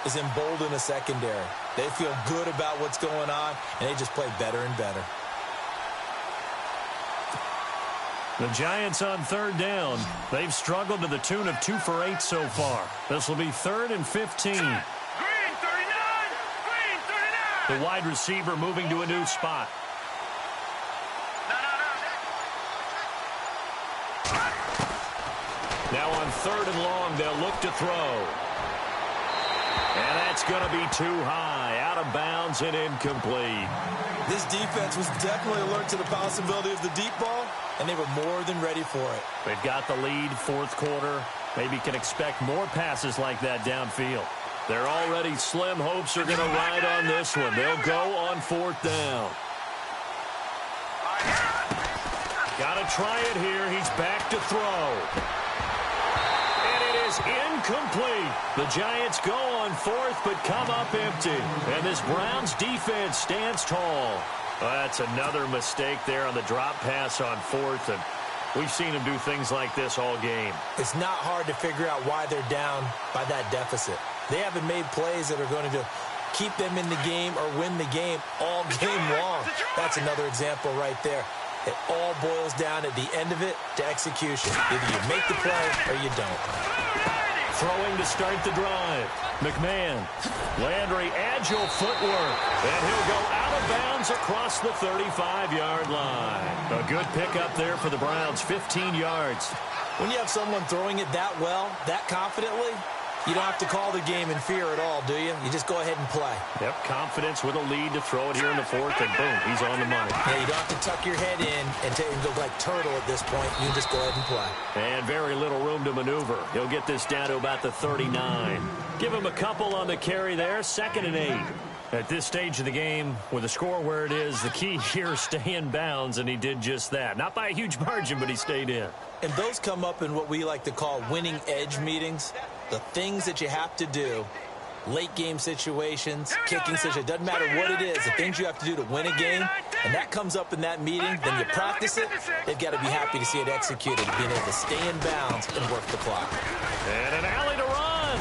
is embolden a secondary. They feel good about what's going on, and they just play better and better. The Giants on third down. They've struggled to the tune of 2 for 8 so far. This will be 3rd and 15. Green 39. Green 39. The wide receiver moving to a new spot. Now on 3rd and long, they'll look to throw. And that's going to be too high, out of bounds and incomplete. This defense was definitely alert to the possibility of the deep ball, and they were more than ready for it. They've got the lead, 4th quarter. Maybe can expect more passes like that downfield. Their already slim hopes are going to ride on this one. They'll go on 4th down. Got to try it here. He's back to throw. Incomplete. The Giants go on 4th, but come up empty. And this Browns defense stands tall. Well, that's another mistake there on the drop pass on 4th, and we've seen them do things like this all game. It's not hard to figure out why they're down by that deficit. They haven't made plays that are going to keep them in the game or win the game all game long. That's another example right there. It all boils down at the end of it to execution. Either you make the play or you don't. Throwing to start the drive. McMahon. Landry, agile footwork. And he'll go out of bounds across the 35-yard line. A good pickup there for the Browns, 15 yards. When you have someone throwing it that well, that confidently, you don't have to call the game in fear at all, do you? You just go ahead and play. Yep, confidence with a lead to throw it here in the 4th, and boom, he's on the money. Yeah, you don't have to tuck your head in and go like turtle at this point. You can just go ahead and play. And very little room to maneuver. He'll get this down to about the 39. Give him a couple on the carry there, 2nd and 8. At this stage of the game, with the score where it is, the key here is stay in bounds, and he did just that. Not by a huge margin, but he stayed in. And those come up in what we like to call winning edge meetings. The things that you have to do, late game situations, kicking situations, it doesn't matter what it is, the things you have to do to win a game, and that comes up in that meeting, then you practice it, they've got to be happy to see it executed, being able to stay in bounds and work the clock. And an alley to run.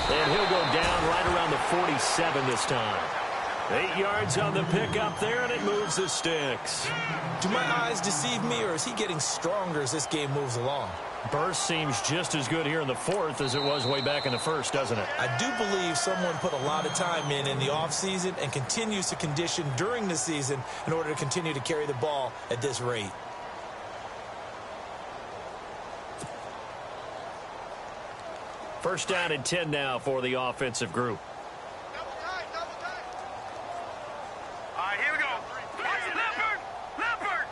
And he'll go down right around the 47 this time. 8 yards on the pickup there, and it moves the sticks. Do my eyes deceive me, or is he getting stronger as this game moves along? Burst seems just as good here in the fourth as it was way back in the first, doesn't it? I do believe someone put a lot of time in the offseason and continues to condition during the season in order to continue to carry the ball at this rate. First down and 10 now for the offensive group. All right, here we go. Leopard!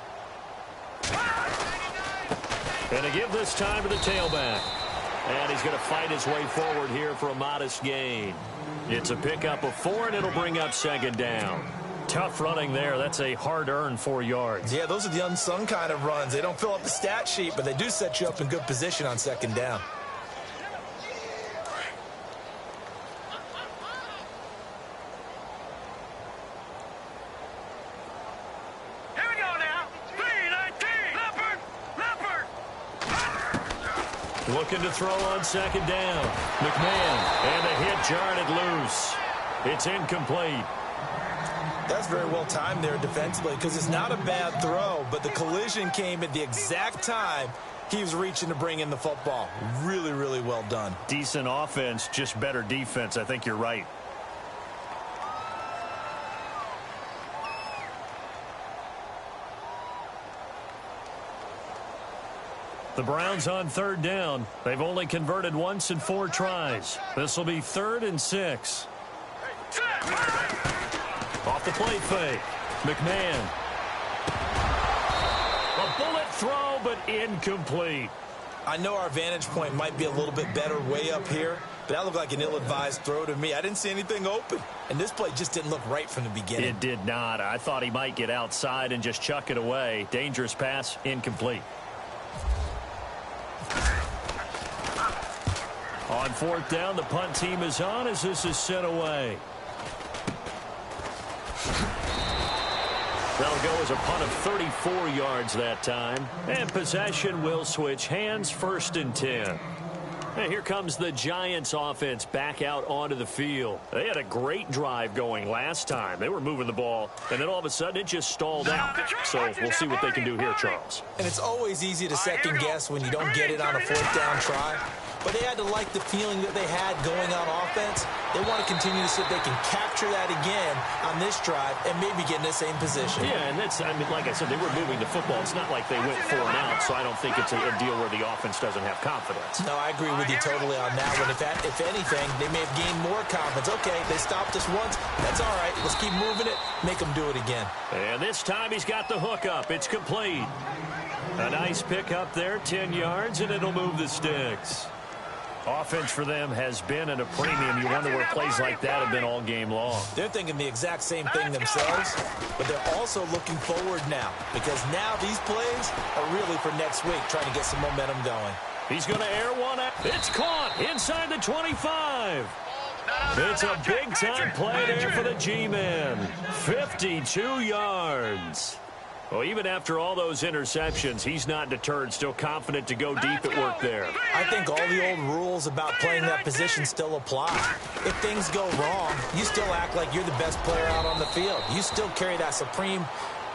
And to give this time to the tailback. And he's going to fight his way forward here for a modest gain. It's a pickup of 4, and it'll bring up second down. Tough running there. That's a hard-earned 4 yards. Yeah, those are the unsung kind of runs. They don't fill up the stat sheet, but they do set you up in good position on second down. Looking to throw on second down. McMahon, and a hit jarred loose. It's incomplete. That's very well timed there defensively because it's not a bad throw, but the collision came at the exact time he was reaching to bring in the football. Really, really well done. Decent offense, just better defense. I think you're right. The Browns on third down. They've only converted once in 4 tries. This will be 3rd and 6. Off the play fake. McMahon. A bullet throw, but incomplete. I know our vantage point might be a little bit better way up here, but that looked like an ill-advised throw to me. I didn't see anything open, and this play just didn't look right from the beginning. It did not. I thought he might get outside and just chuck it away. Dangerous pass, incomplete. On 4th down, the punt team is on as this is sent away. That'll go as a punt of 34 yards that time. And possession will switch hands, 1st and 10. And here comes the Giants offense back out onto the field. They had a great drive going last time. They were moving the ball, and then all of a sudden it just stalled out. So we'll see what they can do here, Charles. And it's always easy to second guess when you don't get it on a 4th down try. But they had to like the feeling that they had going on offense. They want to continue to see if they can capture that again on this drive and maybe get in the same position. Yeah, and that's, I mean, like I said, they were moving the football. It's not like they went 4 and out, so I don't think it's a deal where the offense doesn't have confidence. No, I agree with you totally on that one. If anything, they may have gained more confidence. Okay, they stopped us once. That's all right. Let's keep moving it. Make them do it again. And this time he's got the hook up. It's complete. A nice pick up there, 10 yards, and it'll move the sticks. Offense for them has been at a premium. You wonder where plays like that have been all game long. They're thinking the exact same thing themselves, but they're also looking forward now because now these plays are really for next week, trying to get some momentum going. He's going to air one out. It's caught inside the 25. It's a big-time play there for the G-Men. 52 yards. Well, even after all those interceptions, he's not deterred, still confident to go deep at work there. I think all the old rules about playing that position still apply. If things go wrong, you still act like you're the best player out on the field. You still carry that supreme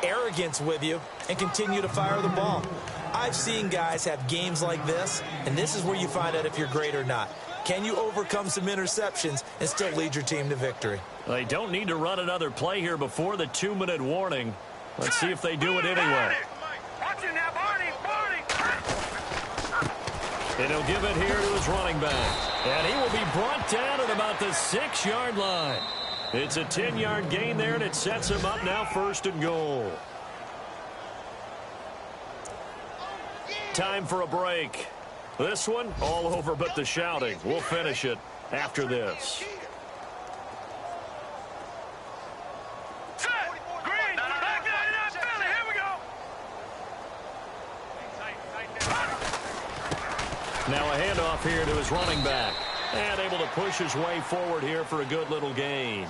arrogance with you and continue to fire the ball. I've seen guys have games like this, and this is where you find out if you're great or not. Can you overcome some interceptions and still lead your team to victory? They don't need to run another play here before the 2-minute warning. Let's see if they do it anyway. And he'll give it here to his running back. And he will be brought down at about the 6-yard line. It's a 10-yard gain there, and it sets him up now 1st and goal. Time for a break. This one, all over but the shouting. We'll finish it after this. Now a handoff here to his running back. And able to push his way forward here for a good little gain.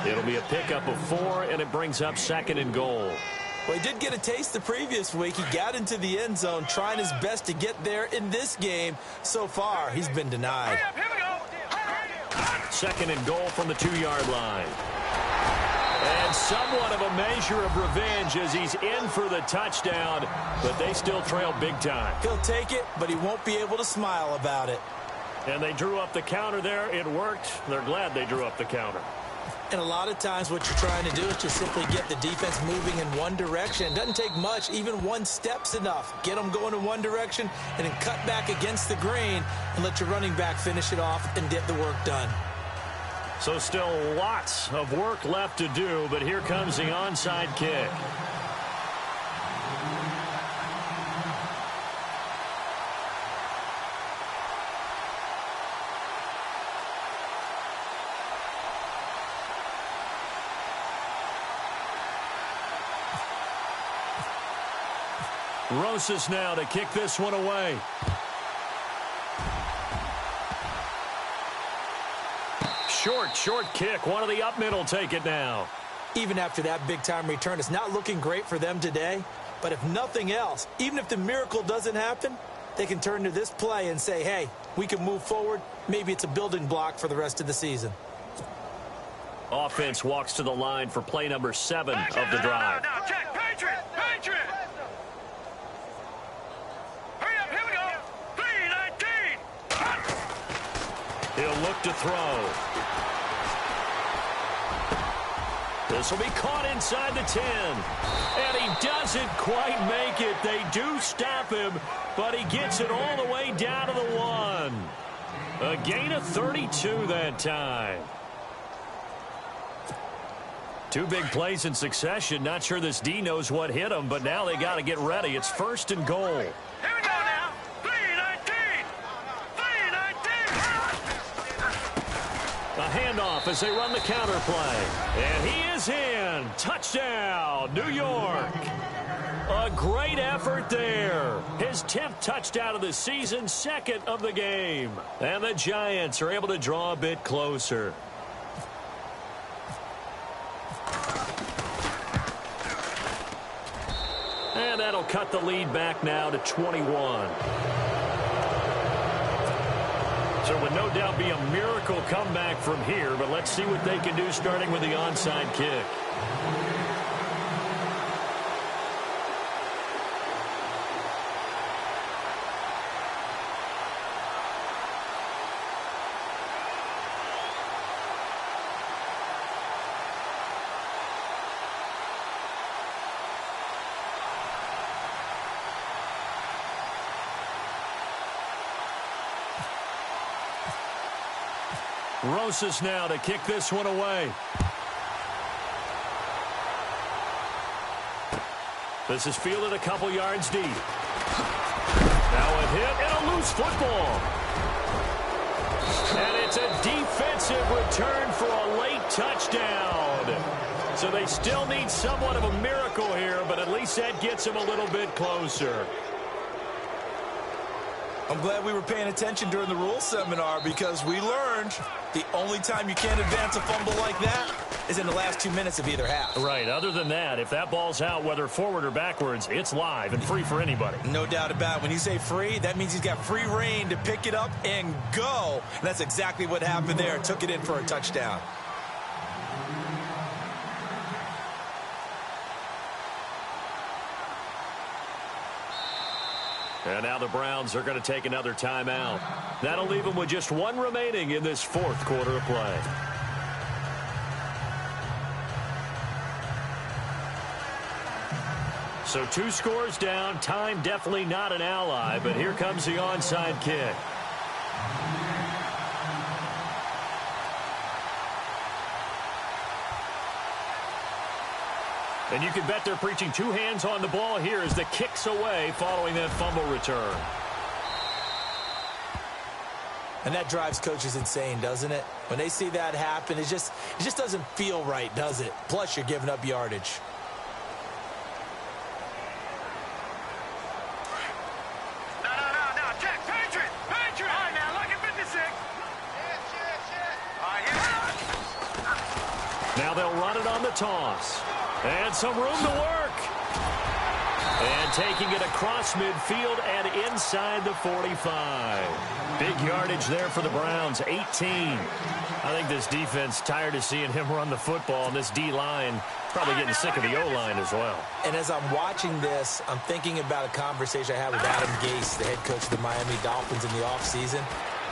It'll be a pickup of 4, and it brings up 2nd and goal. Well, he did get a taste the previous week. He got into the end zone, trying his best to get there in this game. So far, he's been denied. Here we go. 2nd and goal from the 2-yard line. And somewhat of a measure of revenge as he's in for the touchdown, but they still trail big time. He'll take it, but he won't be able to smile about it. And they drew up the counter there. It worked. They're glad they drew up the counter. And a lot of times what you're trying to do is just simply get the defense moving in one direction. It doesn't take much. Even one step's enough. Get them going in one direction and then cut back against the grain and let your running back finish it off and get the work done. So still lots of work left to do, but here comes the onside kick. Rosas now to kick this one away. Short kick. One of the up middle take it now. Even after that big-time return, it's not looking great for them today. But if nothing else, even if the miracle doesn't happen, they can turn to this play and say, hey, we can move forward. Maybe it's a building block for the rest of the season. Offense walks to the line for play number 7 of the drive. Now, check. Patriot. Hurry up. Here we go. 3-19. He'll look to throw. This will be caught inside the 10. And he doesn't quite make it. They do stop him, but he gets it all the way down to the 1. A gain of 32 that time. 2 big plays in succession. Not sure this D knows what hit him, but now they got to get ready. It's 1st and goal. Here we go now. 3-19. A handoff as they run the counter play. And he is in. Touchdown, New York. A great effort there. His 10th touchdown of the season, 2nd of the game. And the Giants are able to draw a bit closer. And that'll cut the lead back now to 21. So it would no doubt be a miracle comeback from here, but let's see what they can do starting with the onside kick. Rosas now to kick this one away. This is fielded a couple yards deep. Now a hit and a loose football. And it's a defensive return for a late touchdown. So they still need somewhat of a miracle here, but at least that gets them a little bit closer. I'm glad we were paying attention during the rules seminar because we learned the only time you can't advance a fumble like that is in the last 2 minutes of either half. Right. Other than that, if that ball's out, whether forward or backwards, it's live and free for anybody. No doubt about it. When you say free, that means he's got free reign to pick it up and go. And that's exactly what happened there. Took it in for a touchdown. And now the Browns are going to take another timeout. That'll leave them with just 1 remaining in this 4th quarter of play. So 2 scores down. Time definitely not an ally, but here comes the onside kick. And you can bet they're preaching 2 hands on the ball here as the kick's away following that fumble return. And that drives coaches insane, doesn't it? When they see that happen, it just doesn't feel right, does it? Plus, you're giving up yardage. No, check. Patriot. Now they'll run it on the toss. And some room to work. And taking it across midfield and inside the 45. Big yardage there for the Browns, 18. I think this defense tired of seeing him run the football, and this D-line probably getting sick of the O-line as well. And as I'm watching this, I'm thinking about a conversation I had with Adam Gase, the head coach of the Miami Dolphins in the offseason.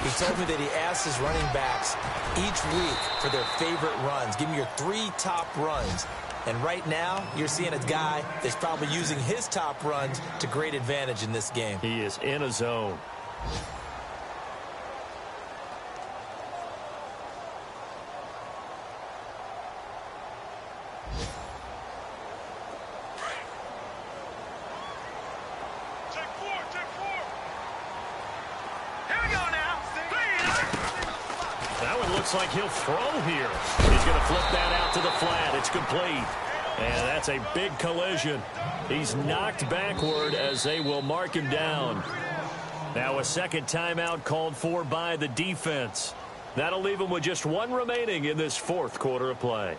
He told me that he asked his running backs each week for their favorite runs. Give me your 3 top runs. And right now, you're seeing a guy that's probably using his top runs to great advantage in this game. He is in a zone. Looks like he'll throw here. He's going to flip that out to the flat. It's complete. And that's a big collision. He's knocked backward as they will mark him down. Now a second timeout called for by the defense. That'll leave him with just 1 remaining in this 4th quarter of play.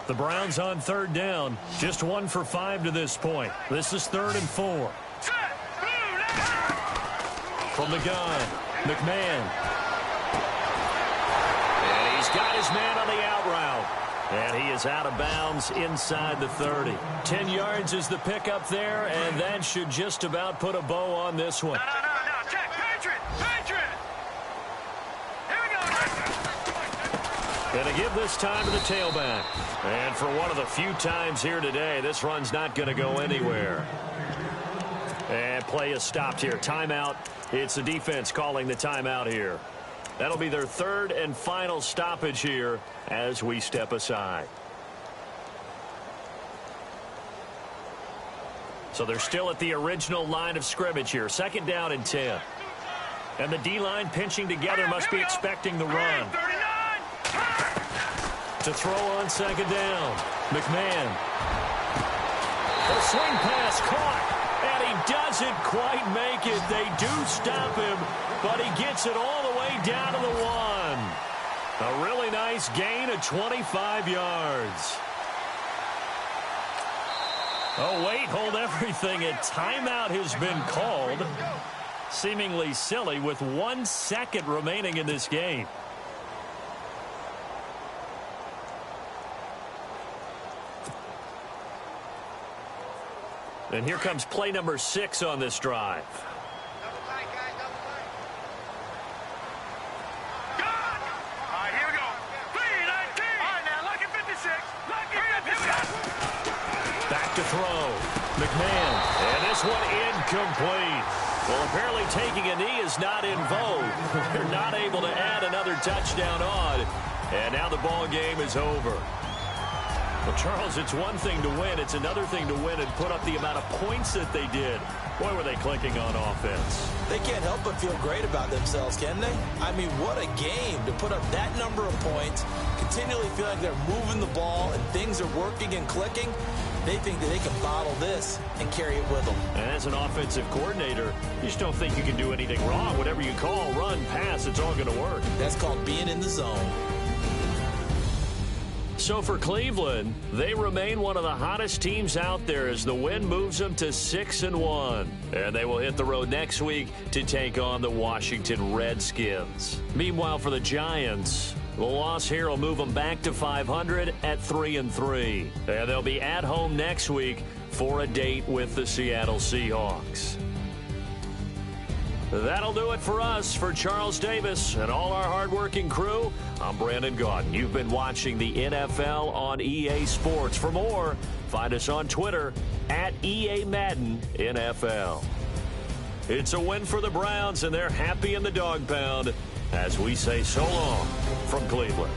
The Browns on 3rd down. Just 1 for 5 to this point. This is 3rd and 4. From the gun, McMahon. And he's got his man on the out route. And he is out of bounds inside the 30. 10 yards is the pickup there, and that should just about put a bow on this one. No. Check. Patriot. Here we go. Going to give this time to the tailback. And for one of the few times here today, this run's not going to go anywhere. And play is stopped here. Timeout. It's the defense calling the timeout here. That'll be their 3rd and final stoppage here as we step aside. So they're still at the original line of scrimmage here. 2nd down and 10. And the D-line pinching together must be expecting the run. To throw on 2nd down. McMahon. The swing pass caught. And he doesn't quite make it. They do stop him, but he gets it all the way down to the 1. A really nice gain of 25 yards. Oh, wait, hold everything. A timeout has been called. Seemingly silly with 1 second remaining in this game. And here comes play number 6 on this drive. All right, here we go. 3-19. All right, now, lucky 56. Lucky 56. Back to throw. McMahon. And this one incomplete. Well, apparently taking a knee is not in vogue. They're not able to add another touchdown on. And now the ball game is over. Well, Charles, it's one thing to win. It's another thing to win and put up the amount of points that they did. Boy, were they clicking on offense. They can't help but feel great about themselves, can they? I mean, what a game to put up that number of points, continually feel like they're moving the ball and things are working and clicking. They think that they can bottle this and carry it with them. And as an offensive coordinator, you just don't think you can do anything wrong. Whatever you call, run, pass, it's all going to work. That's called being in the zone. So for Cleveland, they remain one of the hottest teams out there as the win moves them to 6-1. And they will hit the road next week to take on the Washington Redskins. Meanwhile, for the Giants, the loss here will move them back to 500 at 3-3. And they'll be at home next week for a date with the Seattle Seahawks. That'll do it for us. For Charles Davis and all our hardworking crew, I'm Brandon Gaudin. You've been watching the NFL on EA Sports. For more, find us on Twitter at EA Madden NFL. It's a win for the Browns, and they're happy in the dog pound as we say so long from Cleveland.